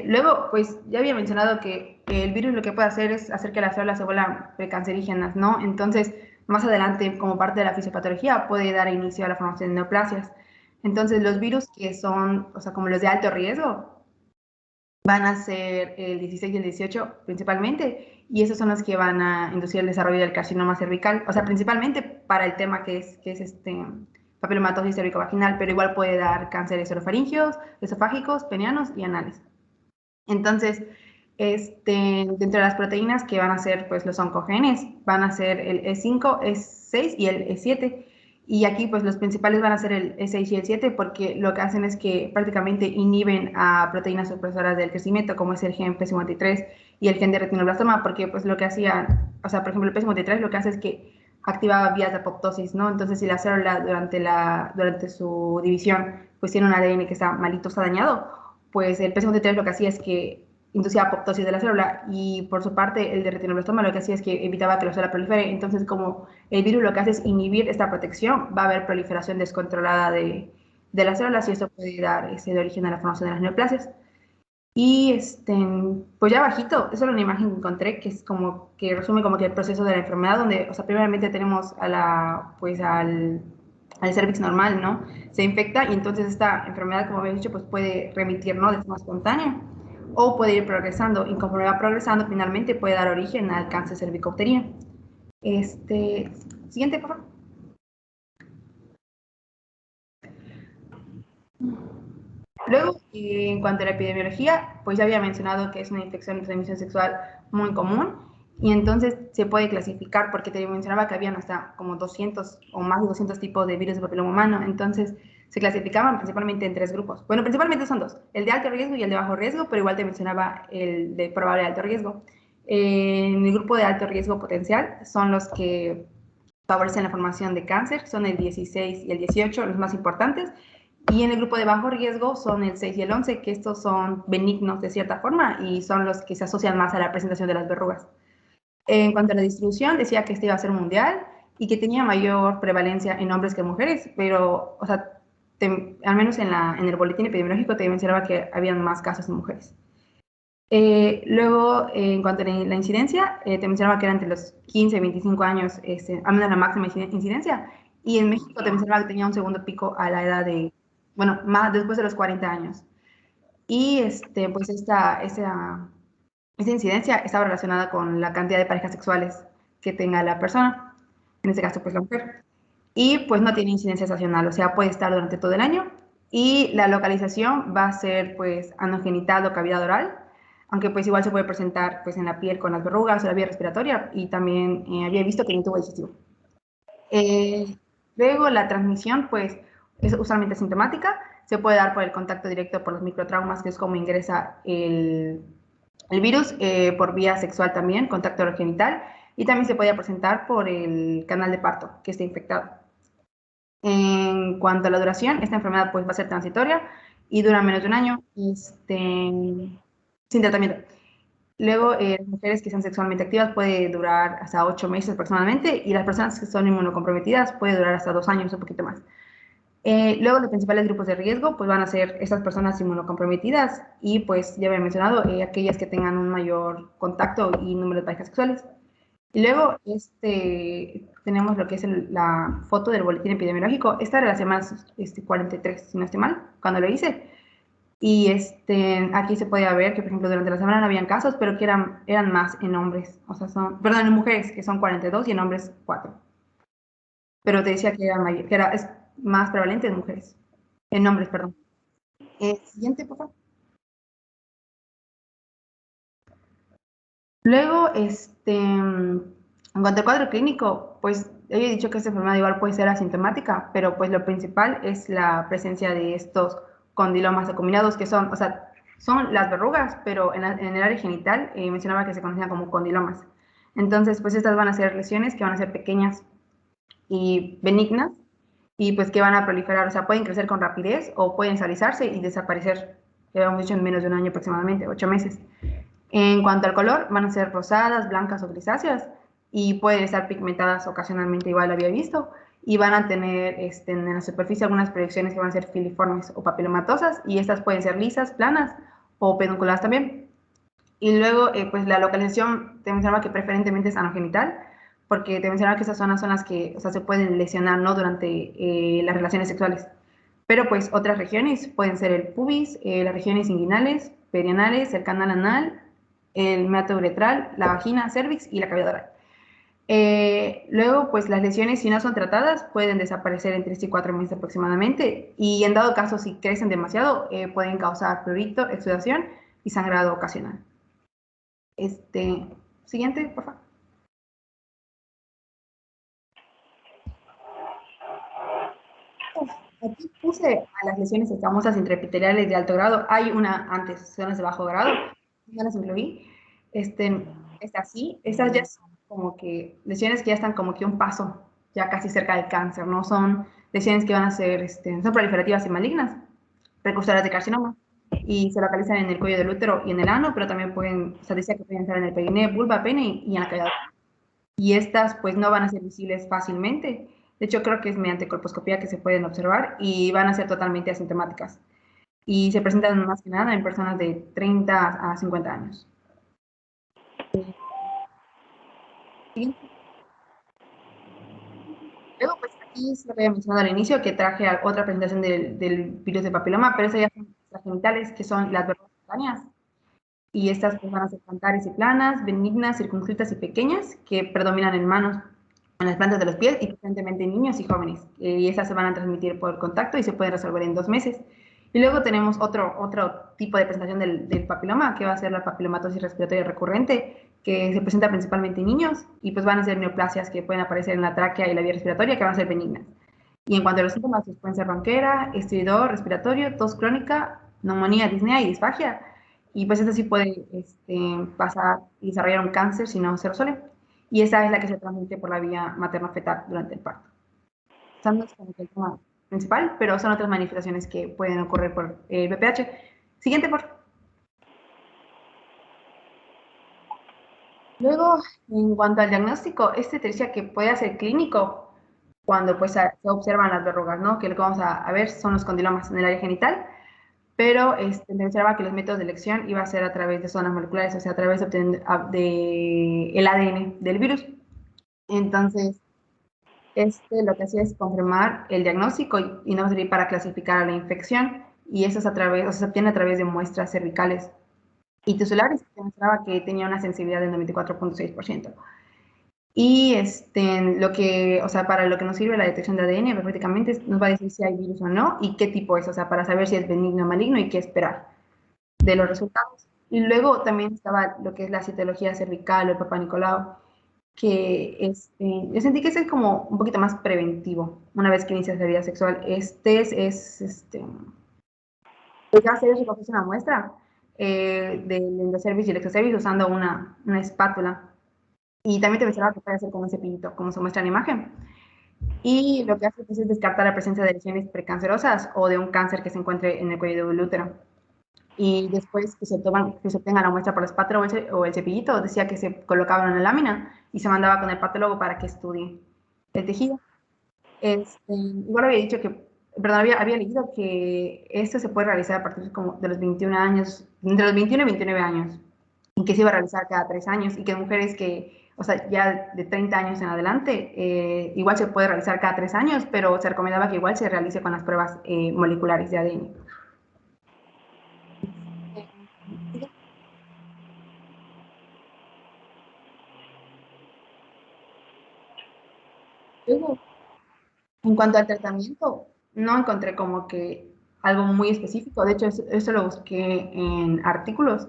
Luego, pues ya había mencionado que el virus lo que puede hacer es hacer que las células se vuelvan precancerígenas, ¿no? Entonces, más adelante, como parte de la fisiopatología, puede dar inicio a la formación de neoplasias. Entonces, los virus que son, o sea, como los de alto riesgo, van a ser el 16 y el 18 principalmente, y esos son los que van a inducir el desarrollo del carcinoma cervical, o sea, principalmente para el tema que es papilomatosis cervicovaginal, pero igual puede dar cánceres orofaringeos, esofágicos, penianos y anales. Entonces, dentro de las proteínas que van a ser pues, los oncogenes, van a ser el E5, E6 y el E7. Y aquí pues los principales van a ser el E6 y el 7 porque lo que hacen es que prácticamente inhiben a proteínas supresoras del crecimiento, como es el gen P53 y el gen de retinoblastoma, porque pues lo que hacía, o sea, por ejemplo, el P53 lo que hace es que activaba vías de apoptosis, ¿no? Entonces, si la célula durante su división pues tiene un ADN que está malito, está dañado, pues el P53 lo que hacía es que inducía apoptosis de la célula y por su parte el de retinoblastoma lo que hacía es que evitaba que la célula prolifere. Entonces, como el virus lo que hace es inhibir esta protección, va a haber proliferación descontrolada de las células y esto puede dar de origen a la formación de las neoplasias. Y pues ya abajito, eso es una imagen que encontré que es como que resume como que el proceso de la enfermedad, donde, o sea, primeramente tenemos al cervix normal, ¿no? Se infecta y entonces esta enfermedad, como había dicho, pues puede remitir, ¿no? De forma espontánea o puede ir progresando y conforme va progresando finalmente puede dar origen al cáncer cervicouterino. Siguiente, por favor. Luego, en cuanto a la epidemiología, pues ya había mencionado que es una infección de transmisión sexual muy común y entonces se puede clasificar porque te mencionaba que habían hasta como 200 o más de 200 tipos de virus de papiloma humano, entonces se clasificaban principalmente en 3 grupos. Bueno, principalmente son 2, el de alto riesgo y el de bajo riesgo, pero igual te mencionaba el de probable alto riesgo. En el grupo de alto riesgo potencial son los que favorecen la formación de cáncer, son el 16 y el 18, los más importantes. Y en el grupo de bajo riesgo son el 6 y el 11, que estos son benignos de cierta forma y son los que se asocian más a la presentación de las verrugas. En cuanto a la distribución, decía que este iba a ser mundial y que tenía mayor prevalencia en hombres que en mujeres, pero, o sea, al menos en el boletín epidemiológico te mencionaba que habían más casos en mujeres. Luego, en cuanto a la incidencia, te mencionaba que era entre los 15 y 25 años, al menos la máxima incidencia, y en México te mencionaba que tenía un segundo pico a la edad de, bueno, más después de los 40 años. Y pues esta incidencia estaba relacionada con la cantidad de parejas sexuales que tenga la persona, en este caso pues la mujer. Y pues no tiene incidencia estacional, o sea, puede estar durante todo el año. Y la localización va a ser pues anogenital o cavidad oral, aunque pues igual se puede presentar pues en la piel con las verrugas o la vía respiratoria y también había visto que en el tubo digestivo. Luego la transmisión pues es usualmente asintomática, se puede dar por el contacto directo por los microtraumas, que es como ingresa el virus, por vía sexual también, contacto orogenital, y también se puede presentar por el canal de parto que esté infectado. En cuanto a la duración, esta enfermedad pues va a ser transitoria y dura menos de un año sin tratamiento. Luego, las mujeres que sean sexualmente activas puede durar hasta 8 meses aproximadamente y las personas que son inmunocomprometidas puede durar hasta 2 años, un poquito más. Luego, los principales grupos de riesgo pues van a ser estas personas inmunocomprometidas y pues ya había mencionado aquellas que tengan un mayor contacto y número de parejas sexuales. Y luego tenemos lo que es la foto del boletín epidemiológico. Esta era la semana 43, si no estoy mal, cuando lo hice. Y aquí se podía ver que, por ejemplo, durante la semana no habían casos, pero que eran más en hombres, o sea, perdón, en mujeres, que son 42 y en hombres 4. Pero te decía que es más prevalente en mujeres, en hombres, perdón. Siguiente, por favor. Luego, en cuanto al cuadro clínico, pues he dicho que esta enfermedad igual puede ser asintomática, pero pues lo principal es la presencia de estos condilomas acuminados, que son, o sea, son las verrugas, pero en el área genital mencionaba que se conocían como condilomas. Entonces, pues estas van a ser lesiones que van a ser pequeñas y benignas, y pues que van a proliferar, o sea, pueden crecer con rapidez o pueden estabilizarse y desaparecer, ya hemos dicho, en menos de un año aproximadamente, 8 meses. En cuanto al color, van a ser rosadas, blancas o grisáceas y pueden estar pigmentadas ocasionalmente, igual lo había visto, y van a tener en la superficie algunas proyecciones que van a ser filiformes o papilomatosas y estas pueden ser lisas, planas o pedunculadas también. Y luego, pues la localización, te mencionaba que preferentemente es anogenital porque te mencionaba que esas zonas son las que, o sea, se pueden lesionar, ¿no? Durante las relaciones sexuales. Pero pues otras regiones pueden ser el pubis, las regiones inguinales, perianales, el canal anal, el meato uretral, la vagina, cervix y la cavidad oral. Luego, pues las lesiones, si no son tratadas, pueden desaparecer en 3 y 4 meses aproximadamente, y en dado caso, si crecen demasiado, pueden causar prurito, exudación y sangrado ocasional. Siguiente, por favor. Aquí puse a las lesiones famosas intraepiteliales de alto grado. Hay una antes, zonas de bajo grado, no las incluí. Es así, estas ya son como que lesiones que ya están como que un paso, ya casi cerca del cáncer, ¿no? Son lesiones que van a ser, son proliferativas y malignas, precursoras de carcinoma, y se localizan en el cuello del útero y en el ano, pero también pueden, se decía que pueden estar en el perineo, vulva, pene y en la cavidad. Y estas pues no van a ser visibles fácilmente. De hecho, creo que es mediante colposcopía que se pueden observar y van a ser totalmente asintomáticas. Y se presentan más que nada en personas de 30 a 50 años. Luego, pues aquí se lo había mencionado al inicio, que traje otra presentación del virus de papiloma, pero esas ya son las genitales, que son las verrugas cutáneas. Y estas pues, van a ser plantares y planas, benignas, circunscritas y pequeñas, que predominan en manos, en las plantas de los pies y frecuentemente en niños y jóvenes. Y estas se van a transmitir por contacto y se pueden resolver en 2 meses. Y luego tenemos otro tipo de presentación del papiloma, que va a ser la papilomatosis respiratoria recurrente, que se presenta principalmente en niños, y pues van a ser neoplasias que pueden aparecer en la tráquea y la vía respiratoria, que van a ser benignas. Y en cuanto a los síntomas, pues pueden ser ronquera, estridor respiratorio, tos crónica, neumonía, disnea y disfagia. Y pues esto sí puede pasar y desarrollar un cáncer si no se resuelve. Y esa es la que se transmite por la vía materno-fetal durante el parto. Esa no es como que el tema principal, pero son otras manifestaciones que pueden ocurrir por el BPH. Siguiente, por favor. Luego, en cuanto al diagnóstico, te decía que puede ser clínico cuando pues se observan las verrugas, ¿no? Que lo que vamos a ver son los condilomas en el área genital, pero mencionaba que los métodos de elección iba a ser a través de zonas moleculares, o sea, a través de el ADN del virus. Entonces, lo que hacía es confirmar el diagnóstico y nos va a servir para clasificar a la infección, y eso es a través, o sea, se obtiene a través de muestras cervicales y tusulares, que mostraba que tenía una sensibilidad del 94.6%. Y lo que, o sea, para lo que nos sirve la detección de ADN, pues, prácticamente nos va a decir si hay virus o no y qué tipo es, o sea, para saber si es benigno o maligno y qué esperar de los resultados. Y luego también estaba lo que es la citología cervical o el Papá Nicolau, que yo sentí que ese es como un poquito más preventivo una vez que inicias la vida sexual. Lo que va a hacer es recogerse una muestra del endocervix y el exocervix usando una espátula. Y también te mencionaba que puede hacer con un cepillito, como se muestra en la imagen. Y lo que hace pues, es descartar la presencia de lesiones precancerosas o de un cáncer que se encuentre en el cuello del útero. Y después que se obtenga la muestra por la espátula o el cepillito, decía que se colocaba en una lámina y se mandaba con el patólogo para que estudie el tejido. Igual había dicho que, perdón, había leído que esto se puede realizar a partir como de los 21 años, entre los 21 y 29 años, y que se iba a realizar cada 3 años, y que mujeres que, o sea, ya de 30 años en adelante, igual se puede realizar cada 3 años, pero se recomendaba que igual se realice con las pruebas moleculares de ADN. Luego, en cuanto al tratamiento, no encontré como que algo muy específico. De hecho, eso lo busqué en artículos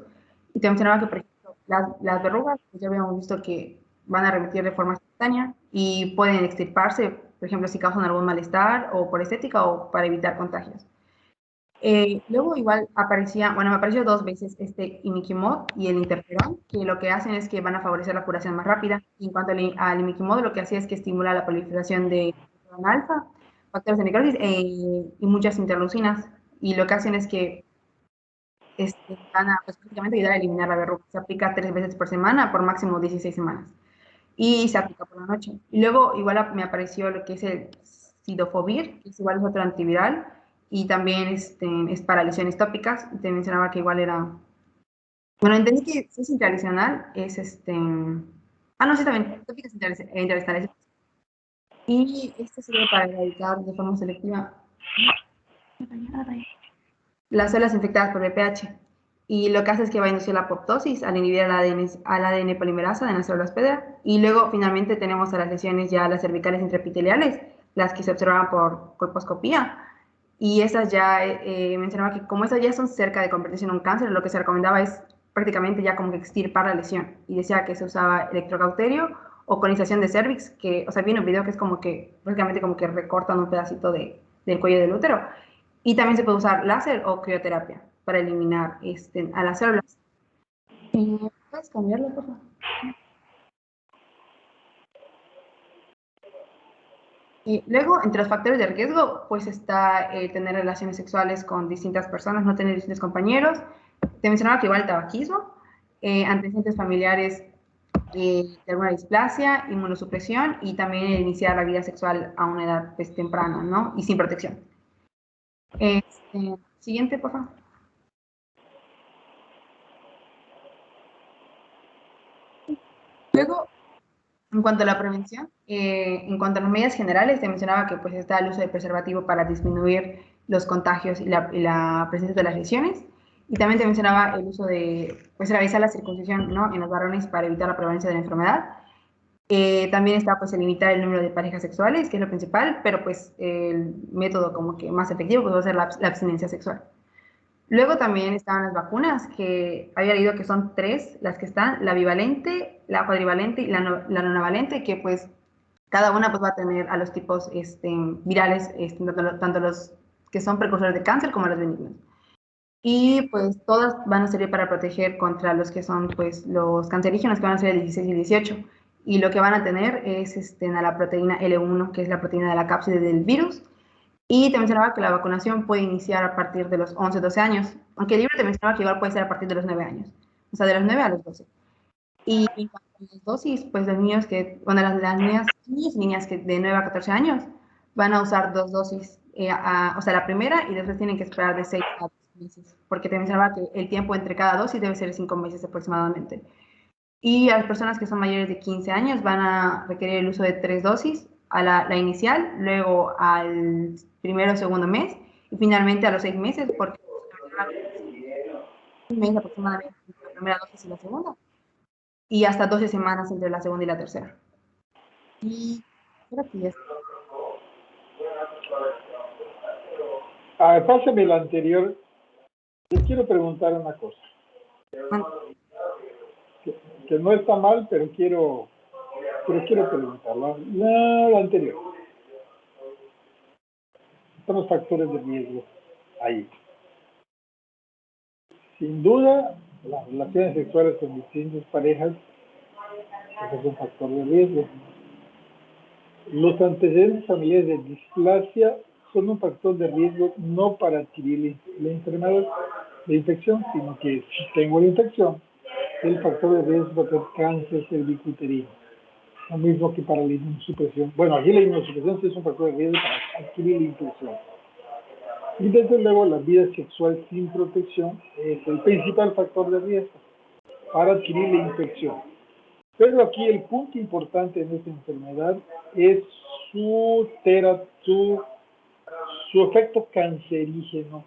y te mencionaba que, por ejemplo, las verrugas, pues ya habíamos visto que van a remitir de forma espontánea y pueden extirparse, por ejemplo, si causan algún malestar o por estética o para evitar contagios. Luego igual me apareció 2 veces imiquimod y el interferón, que lo que hacen es que van a favorecer la curación más rápida. Y en cuanto al imiquimod, lo que hacía es que estimula la proliferación de alfa, factores de necrosis y muchas interleucinas. Y lo que hacen es que van a pues, prácticamente ayudar a eliminar la verruga. Se aplica 3 veces por semana por máximo 16 semanas. Y se aplica por la noche. Y luego igual me apareció lo que es el Cidofovir, que es igual es otro antiviral, y también es para lesiones tópicas. Te mencionaba que igual era... Bueno, entendí que es tradicional, es no, sí, también, tópicas interestales. Y esto sirve para erradicar de forma selectiva las células infectadas por VPH. Y lo que hace es que va a inducir la apoptosis al inhibir al ADN polimerasa de las células hospedera. Y luego, finalmente, tenemos a las lesiones ya las cervicales intraepiteliales, las que se observaban por colposcopía. Y esas ya, mencionaba que como esas ya son cerca de convertirse en un cáncer, lo que se recomendaba es prácticamente ya como que extirpar la lesión. Y decía que se usaba electrocauterio o conización de cervix, que, o sea, viene un video que es como que, prácticamente como que recortan un pedacito del cuello del útero. Y también se puede usar láser o crioterapia para eliminar a las células. ¿Puedes cambiarlo, por favor? Y luego, entre los factores de riesgo, pues está tener relaciones sexuales con distintas personas, no tener distintos compañeros. Te mencionaba que igual el tabaquismo, antecedentes familiares de alguna displasia, inmunosupresión y también iniciar la vida sexual a una edad pues, temprana, ¿no? Y sin protección. Siguiente, por favor. Luego, en cuanto a la prevención, en cuanto a las medidas generales, te mencionaba que pues está el uso de preservativo para disminuir los contagios y la presencia de las lesiones. Y también te mencionaba el uso de, pues, realizar la circuncisión, ¿no? En los varones para evitar la prevalencia de la enfermedad. También está, pues, el limitar el número de parejas sexuales, que es lo principal, pero, pues, el método como que más efectivo pues, va a ser la abstinencia sexual. Luego también estaban las vacunas, que había leído que son 3 las que están, la bivalente, la cuadrivalente y la nonavalente, que pues cada una pues va a tener a los tipos virales, tanto los que son precursores de cáncer como los benignos. Y pues todas van a servir para proteger contra los que son pues los cancerígenos, que van a ser el 16 y el 18. Y lo que van a tener es a la proteína L1, que es la proteína de la cápside del virus. Y te mencionaba que la vacunación puede iniciar a partir de los 11, 12 años, aunque el libro te mencionaba que igual puede ser a partir de los 9 años, o sea, de los 9 a los 12. Y en cuanto a las dosis, pues los niños que, bueno, las niñas y niñas que de 9 a 14 años van a usar 2 dosis, o sea, la primera y después tienen que esperar de 6 a 12 meses, porque te mencionaba que el tiempo entre cada dosis debe ser 5 meses aproximadamente. Y a las personas que son mayores de 15 años van a requerir el uso de 3 dosis, a la inicial, luego al primero o segundo mes, y finalmente a los 6 meses, porque un mes aproximadamente entre la primera dosis y la segunda, y hasta 12 semanas entre la segunda y la tercera. Y creo que ya está. Pásame la anterior. Les quiero preguntar una cosa. Que no está mal, pero quiero preguntarla. La anterior. Están los factores de riesgo ahí. Sin duda, las relaciones sexuales con distintas parejas es un factor de riesgo. Los antecedentes familiares de displasia son un factor de riesgo no para adquirir la enfermedad, la infección, sino que si tengo la infección, el factor de riesgo para tener cáncer cervicuterino. Lo mismo que para la inmunosupresión. Bueno, aquí la inmunosupresión sí es un factor de riesgo para adquirir la infección. Y desde luego la vida sexual sin protección es el principal factor de riesgo para adquirir la infección. Pero aquí el punto importante en esta enfermedad es su efecto cancerígeno,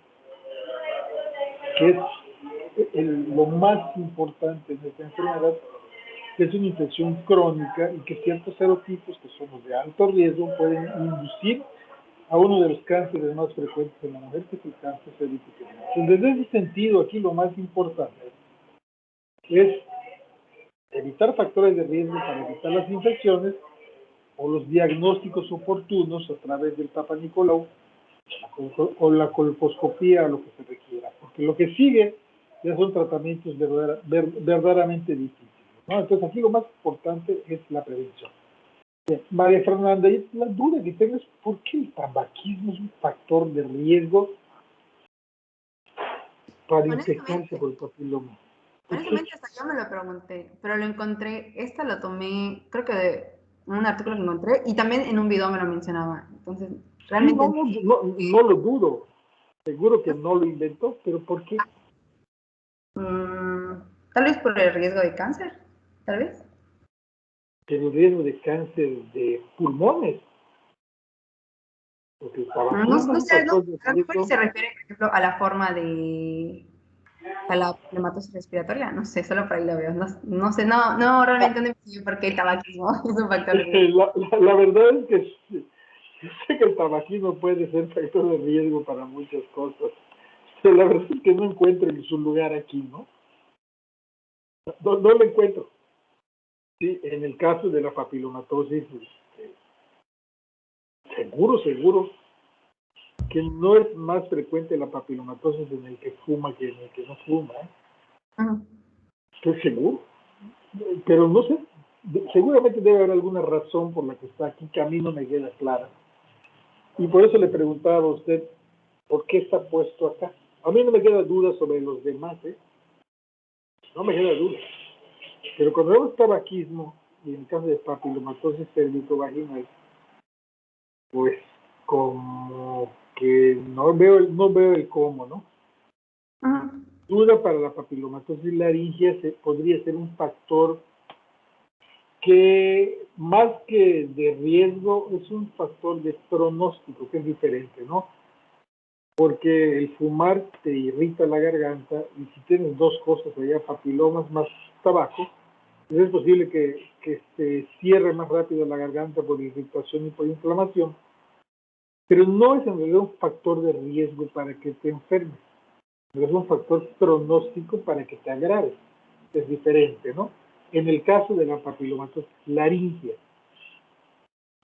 que es lo más importante en esta enfermedad, que es una infección crónica y que ciertos serotipos, que son los de alto riesgo, pueden inducir a uno de los cánceres más frecuentes en la mujer, que es el cáncer cervicuterino. Entonces, desde ese sentido, aquí lo más importante es evitar factores de riesgo para evitar las infecciones o los diagnósticos oportunos a través del Papa Nicolau o la colposcopía, lo que se requiera, porque lo que sigue ya son tratamientos verdaderamente difíciles, ¿no? Entonces aquí lo más importante es la prevención. Bien, María Fernanda, la duda que tengo es ¿por qué el tabaquismo es un factor de riesgo para infectarse por el papiloma? Honestamente, hasta yo me lo pregunté, pero lo encontré, lo tomé, creo que de un artículo que encontré, y también en un video me lo mencionaba. Entonces, realmente... No lo dudo, seguro que no lo inventó, pero ¿por qué? Tal vez por el riesgo de cáncer, tal vez. pero riesgo de cáncer de pulmones. Porque el tabaquismo No es un sé, factor de a lo mejor riesgo. se refiere, por ejemplo, a la forma a la problematosis respiratoria, no sé, solo por ahí lo veo. No sé, no realmente no investigué por qué el tabaquismo es un factor de riesgo. La verdad es que yo sé que el tabaquismo puede ser factor de riesgo para muchas cosas, pero la verdad es que no encuentro en su lugar aquí, ¿no? No lo encuentro. Sí, en el caso de la papilomatosis, seguro que no es más frecuente la papilomatosis en el que fuma que en el que no fuma, ¿eh? Estoy seguro, pero no sé, seguramente debe haber alguna razón por la que está aquí que a mí no me queda clara. Y por eso le preguntaba a usted, ¿por qué está puesto acá? A mí no me queda duda sobre los demás, ¿eh? No me queda duda. Pero cuando vemos tabaquismo, y en el caso de papilomatosis cervicovaginal, pues como que no veo el cómo, ¿no? Duda para la papilomatosis laringea podría ser un factor que más que de riesgo es un factor de pronóstico, que es diferente, ¿no? Porque el fumar te irrita la garganta y si tienes dos cosas allá, papilomas más tabaco, pues es posible que se cierre más rápido la garganta por irritación y por inflamación, pero no es en realidad un factor de riesgo para que te enfermes, pero es un factor pronóstico para que te agraves. Es diferente, ¿no? En el caso de la papilomatosis laringea,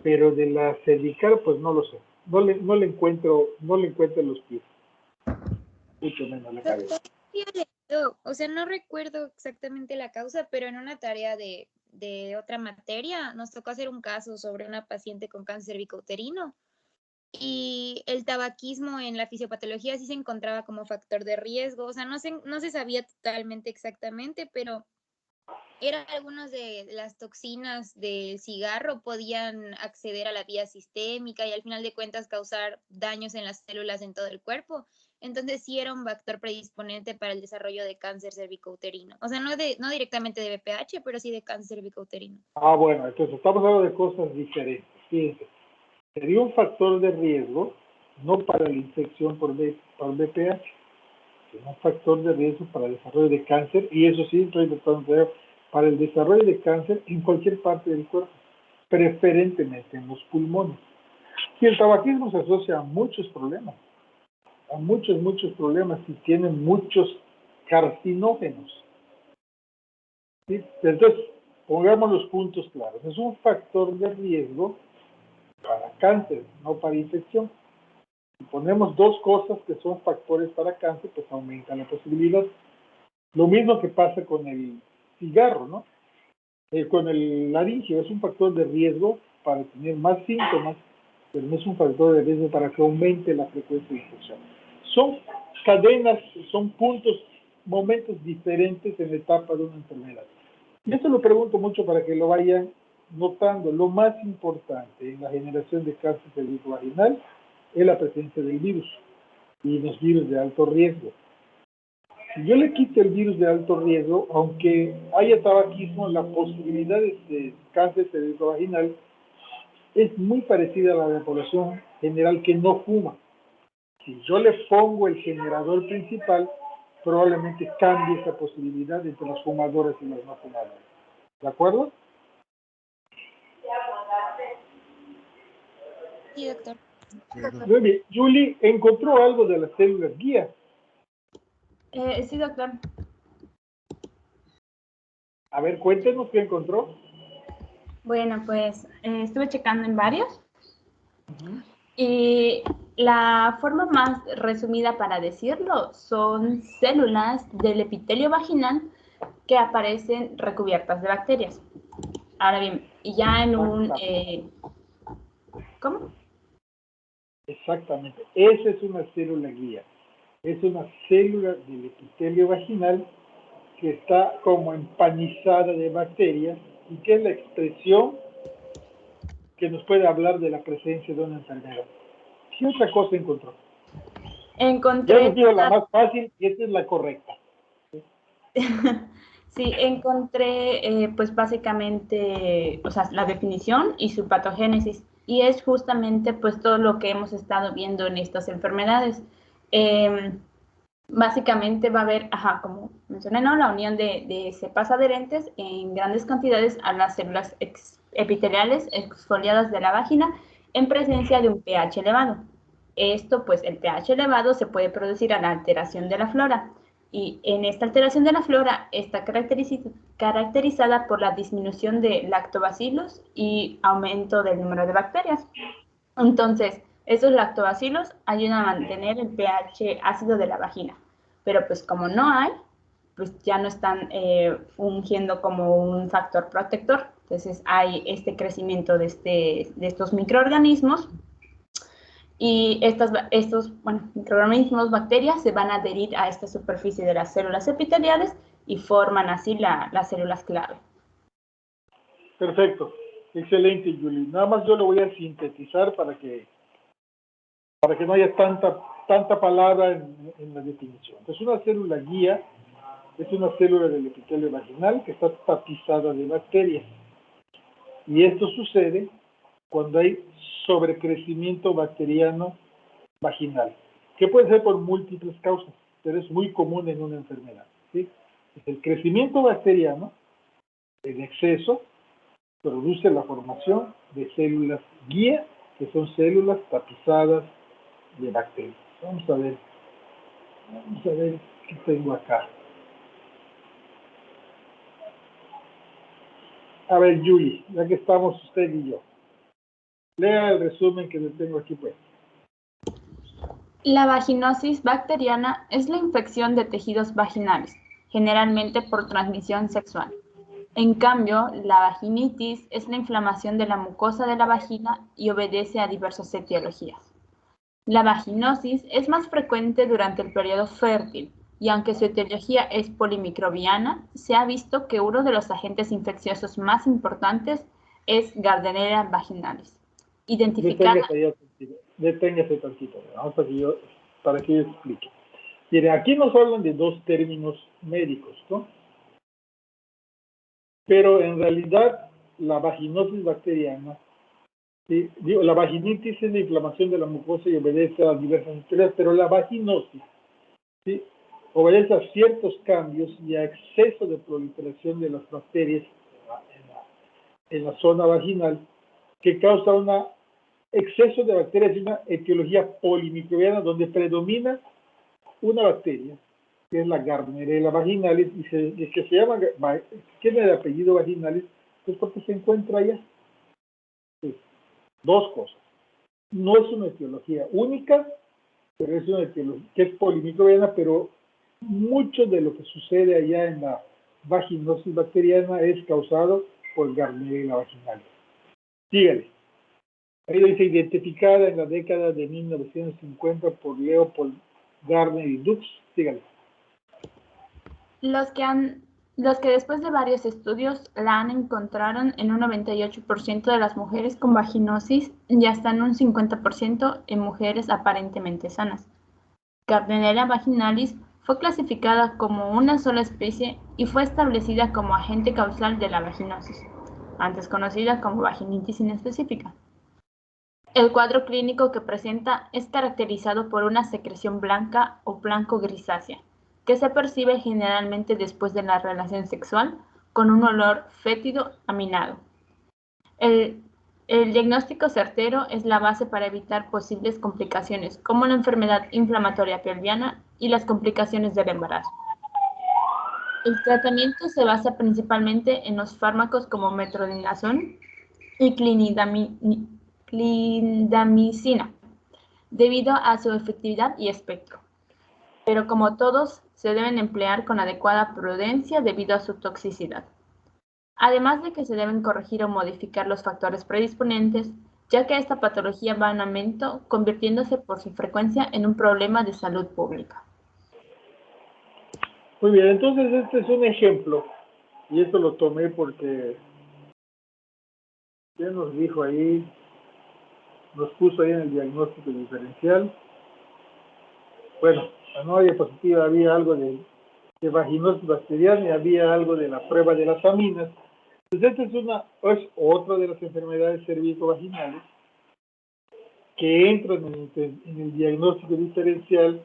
pero de la cervical, pues no lo sé. No le encuentro los pies. Mucho menos la cabeza. O sea, no recuerdo exactamente la causa, pero en una tarea de otra materia nos tocó hacer un caso sobre una paciente con cáncer cervicouterino y el tabaquismo en la fisiopatología sí se encontraba como factor de riesgo. O sea, no se sabía totalmente exactamente, pero eran algunos de las toxinas del cigarro podían acceder a la vía sistémica y al final de cuentas causar daños en las células en todo el cuerpo. Entonces sí era un factor predisponente para el desarrollo de cáncer cervicouterino. O sea, no directamente de BPH, pero sí de cáncer cervicouterino. Ah, bueno, entonces estamos hablando de cosas diferentes. Fíjense, sería un factor de riesgo, no para la infección por BPH, sino un factor de riesgo para el desarrollo de cáncer, y eso sí, estoy tratando de ver, para el desarrollo de cáncer en cualquier parte del cuerpo, preferentemente en los pulmones. Y el tabaquismo se asocia a muchos problemas, a muchos problemas, y tiene muchos carcinógenos. ¿Sí? Entonces, pongamos los puntos claros. Es un factor de riesgo para cáncer, no para infección. Si ponemos dos cosas que son factores para cáncer, pues aumenta la posibilidad. Lo mismo que pasa con el cigarro, ¿no? Con el laringio, es un factor de riesgo para tener más síntomas, pero no es un factor de riesgo para que aumente la frecuencia de infección. Son cadenas, son puntos, momentos diferentes en la etapa de una enfermedad. Y esto lo pregunto mucho para que lo vayan notando. Lo más importante en la generación de cáncer cervicovaginal es la presencia del virus y los virus de alto riesgo. Si yo le quito el virus de alto riesgo, aunque haya tabaquismo, la posibilidad de cáncer cervicovaginal es muy parecida a la de la población general que no fuma. Si yo le pongo el generador principal, probablemente cambie esa posibilidad entre los fumadores y los no fumadores. ¿De acuerdo? Sí, doctor. Muy bien. Julie, ¿encontró algo de las células guía? Sí, doctor. A ver, cuéntenos qué encontró. Bueno, pues estuve checando en varios. Y la forma más resumida para decirlo son células del epitelio vaginal que aparecen recubiertas de bacterias. Ahora bien, y ya en un... ¿Cómo? Exactamente. Esa es una célula guía. Es una célula del epitelio vaginal que está como empanizada de bacterias y que es la expresión que nos puede hablar de la presencia de una enfermedad. ¿Qué otra cosa encontró? Encontré... Ya les digo la más fácil y esta es la correcta. Sí, encontré pues básicamente, o sea, la definición y su patogénesis, y es justamente pues todo lo que hemos estado viendo en estas enfermedades. Básicamente va a haber, como mencioné, ¿no? La unión de cepas adherentes en grandes cantidades a las células epiteliales exfoliadas de la vagina en presencia de un pH elevado. Esto, pues el pH elevado se puede producir a la alteración de la flora, y en esta alteración de la flora está caracterizada por la disminución de lactobacilos y aumento del número de bacterias. Entonces, esos lactobacilos ayudan a mantener el pH ácido de la vagina, pero pues como no hay, pues ya no están fungiendo como un factor protector. Entonces hay este crecimiento de estos microorganismos, y estos microorganismos, bacterias, se van a adherir a esta superficie de las células epiteliales y forman así las células clave. Perfecto, excelente, Julie. Nada más yo lo voy a sintetizar para que no haya tanta palabra en la definición. Entonces, una célula guía es una célula del epitelio vaginal que está tapizada de bacterias. Y esto sucede cuando hay sobrecrecimiento bacteriano vaginal, que puede ser por múltiples causas, pero es muy común en una enfermedad, ¿sí? El crecimiento bacteriano en exceso produce la formación de células guía, que son células tapizadas de bacterias. Vamos a ver qué tengo acá. A ver, Julie, ya que estamos usted y yo, lea el resumen que le tengo aquí puesto. La vaginosis bacteriana es la infección de tejidos vaginales, generalmente por transmisión sexual. En cambio, la vaginitis es la inflamación de la mucosa de la vagina y obedece a diversas etiologías. La vaginosis es más frecuente durante el periodo fértil, y aunque su etiología es polimicrobiana, se ha visto que uno de los agentes infecciosos más importantes es Gardnerella vaginalis, identificada... Deténgase tantito, vamos para que yo explique. Mire, aquí nos hablan de dos términos médicos, ¿no? Pero en realidad la vaginosis bacteriana, ¿sí? La vaginitis es la inflamación de la mucosa y obedece a diversas bacterias, pero la vaginosis, ¿sí?, obedece a ciertos cambios y a exceso de proliferación de las bacterias en la zona vaginal, que causa un exceso de bacterias y una etiología polimicrobiana donde predomina una bacteria, que es la Gardnerella vaginalis, y que se llama, tiene el apellido vaginalis, pues porque se encuentra allá. Sí. Dos cosas. No es una etiología única, pero es una etiología que es polimicrobiana, pero mucho de lo que sucede allá en la vaginosis bacteriana es causado por Gardnerella vaginalis. Sígale. Ahí dice, identificada en la década de 1950 por Leopold Gardner y Dux. Sígale. Los que después de varios estudios la encontraron en un 98% de las mujeres con vaginosis y hasta en un 50% en mujeres aparentemente sanas. Gardnerella vaginalis fue clasificada como una sola especie y fue establecida como agente causal de la vaginosis, antes conocida como vaginitis inespecífica. El cuadro clínico que presenta es caracterizado por una secreción blanca o blanco-grisácea, que se percibe generalmente después de la relación sexual, con un olor fétido aminado. El diagnóstico certero es la base para evitar posibles complicaciones, como la enfermedad inflamatoria pelviana y las complicaciones del embarazo. El tratamiento se basa principalmente en los fármacos como metronidazol y clindamicina, debido a su efectividad y espectro. Pero como todos, se deben emplear con adecuada prudencia debido a su toxicidad. Además de que se deben corregir o modificar los factores predisponentes, ya que esta patología va en aumento, convirtiéndose por su frecuencia en un problema de salud pública. Muy bien, entonces este es un ejemplo, y esto lo tomé porque ya nos dijo ahí, nos puso ahí en el diagnóstico diferencial. Bueno, en la diapositiva había algo de de vaginosis bacteriana y había algo de la prueba de las aminas. Entonces, esta es otra de las enfermedades cervicovaginales que entran en el diagnóstico diferencial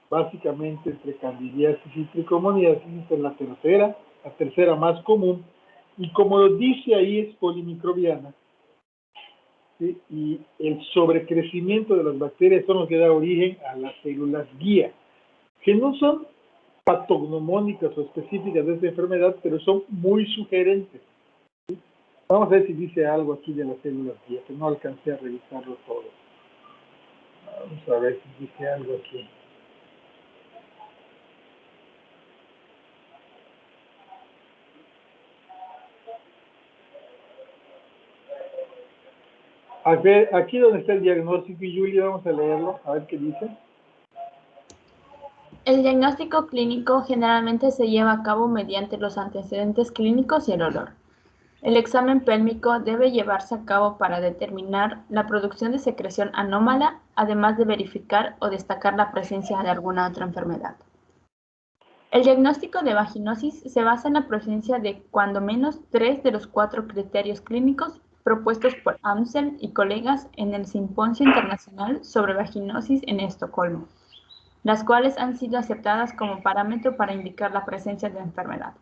básicamente entre candidiasis y tricomoniasis. Esta es la tercera más común, y como lo dice ahí es polimicrobiana, ¿sí? Y el sobrecrecimiento de las bacterias son los que da origen a las células guía, que no son patognomónicas o específicas de esta enfermedad, pero son muy sugerentes. ¿Sí? Vamos a ver si dice algo aquí de las células guía, que no alcancé a revisarlo todo. Vamos a ver si dice algo aquí. A ver, aquí donde está el diagnóstico, y Julia, vamos a leerlo, a ver qué dice. El diagnóstico clínico generalmente se lleva a cabo mediante los antecedentes clínicos y el olor. El examen pélvico debe llevarse a cabo para determinar la producción de secreción anómala, además de verificar o destacar la presencia de alguna otra enfermedad. El diagnóstico de vaginosis se basa en la presencia de cuando menos 3 de los 4 criterios clínicos propuestos por Amsel y colegas en el Simposio Internacional sobre Vaginosis en Estocolmo, las cuales han sido aceptadas como parámetro para indicar la presencia de la enfermedad.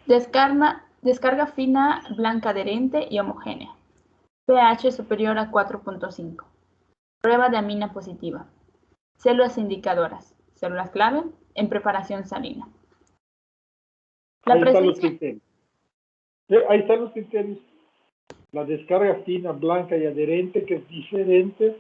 Descarga fina, blanca adherente y homogénea. pH superior a 4.5. Prueba de amina positiva. Células indicadoras. Células clave en preparación salina. Ahí están los criterios. Ahí están los criterios. La descarga fina, blanca y adherente, que es diferente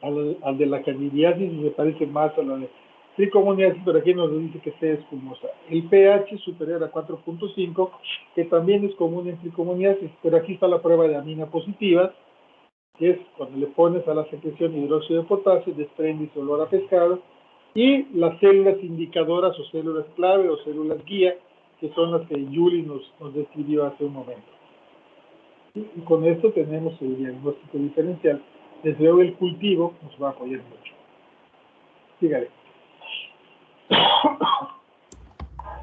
al de la candidiasis y se parece más a la de tricomoniasis, pero aquí nos dice que sea espumosa. El pH superior a 4.5, que también es común en tricomoniasis, pero aquí está la prueba de amina positiva, que es cuando le pones a la secreción hidróxido de potasio, desprende ese olor a pescado, y las células indicadoras o células clave o células guía, que son las que Julie nos describió hace un momento. Y con esto tenemos el diagnóstico diferencial. Desde luego el cultivo nos va a apoyar mucho. Sígale.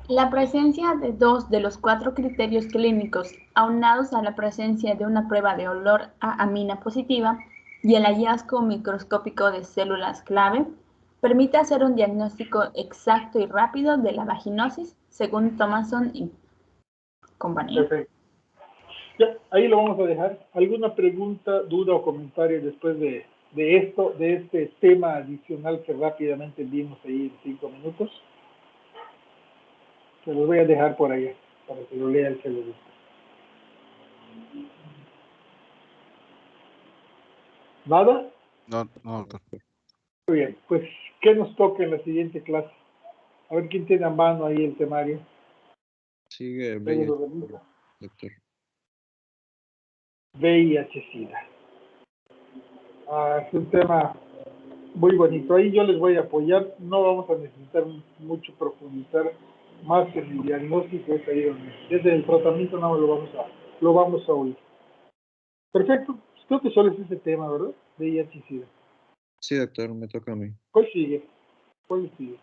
La presencia de 2 de los 4 criterios clínicos, aunados a la presencia de una prueba de olor a amina positiva y el hallazgo microscópico de células clave, permite hacer un diagnóstico exacto y rápido de la vaginosis, según Thomason y compañía. Perfecto. Ya, ahí lo vamos a dejar. ¿Alguna pregunta, duda o comentario después de este tema adicional que rápidamente vimos ahí en 5 minutos? Se los voy a dejar por allá, para que lo lea el que le guste. ¿Nada? No, doctor. Muy bien, pues, ¿qué nos toca en la siguiente clase? A ver quién tiene a mano ahí el temario. Sigue doctor. VIH-Sida. Es un tema muy bonito. Ahí yo les voy a apoyar. No vamos a necesitar mucho profundizar más que el diagnóstico. Es ahí donde, desde el tratamiento no lo vamos a oír. Perfecto. Pues creo que solo es ese tema, ¿verdad? VIH-Sida. Sí, doctor, me toca a mí. ¿Cuál sigue? ¿Cuál sigue?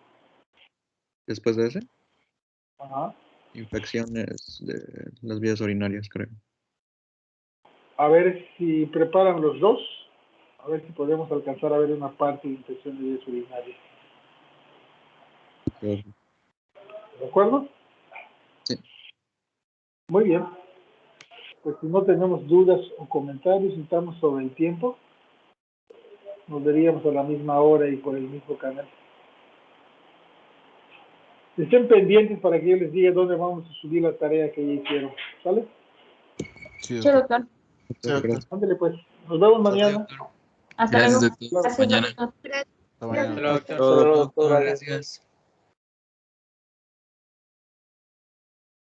Después de ese, Ajá. infecciones de las vías urinarias, creo. A ver si preparan los dos. A ver si podemos alcanzar a ver una parte de infección de vías urinarias. Sí. ¿De acuerdo? Sí. Muy bien. Pues si no tenemos dudas o comentarios y estamos sobre el tiempo, nos veríamos a la misma hora y por el mismo canal. Estén pendientes para que yo les diga dónde vamos a subir la tarea que ya hicieron. ¿Sale? Sí, doctor. Ándale pues. Nos vemos mañana. Hasta luego. Gracias, doctor. Mañana. Hasta mañana. Doctor. Gracias.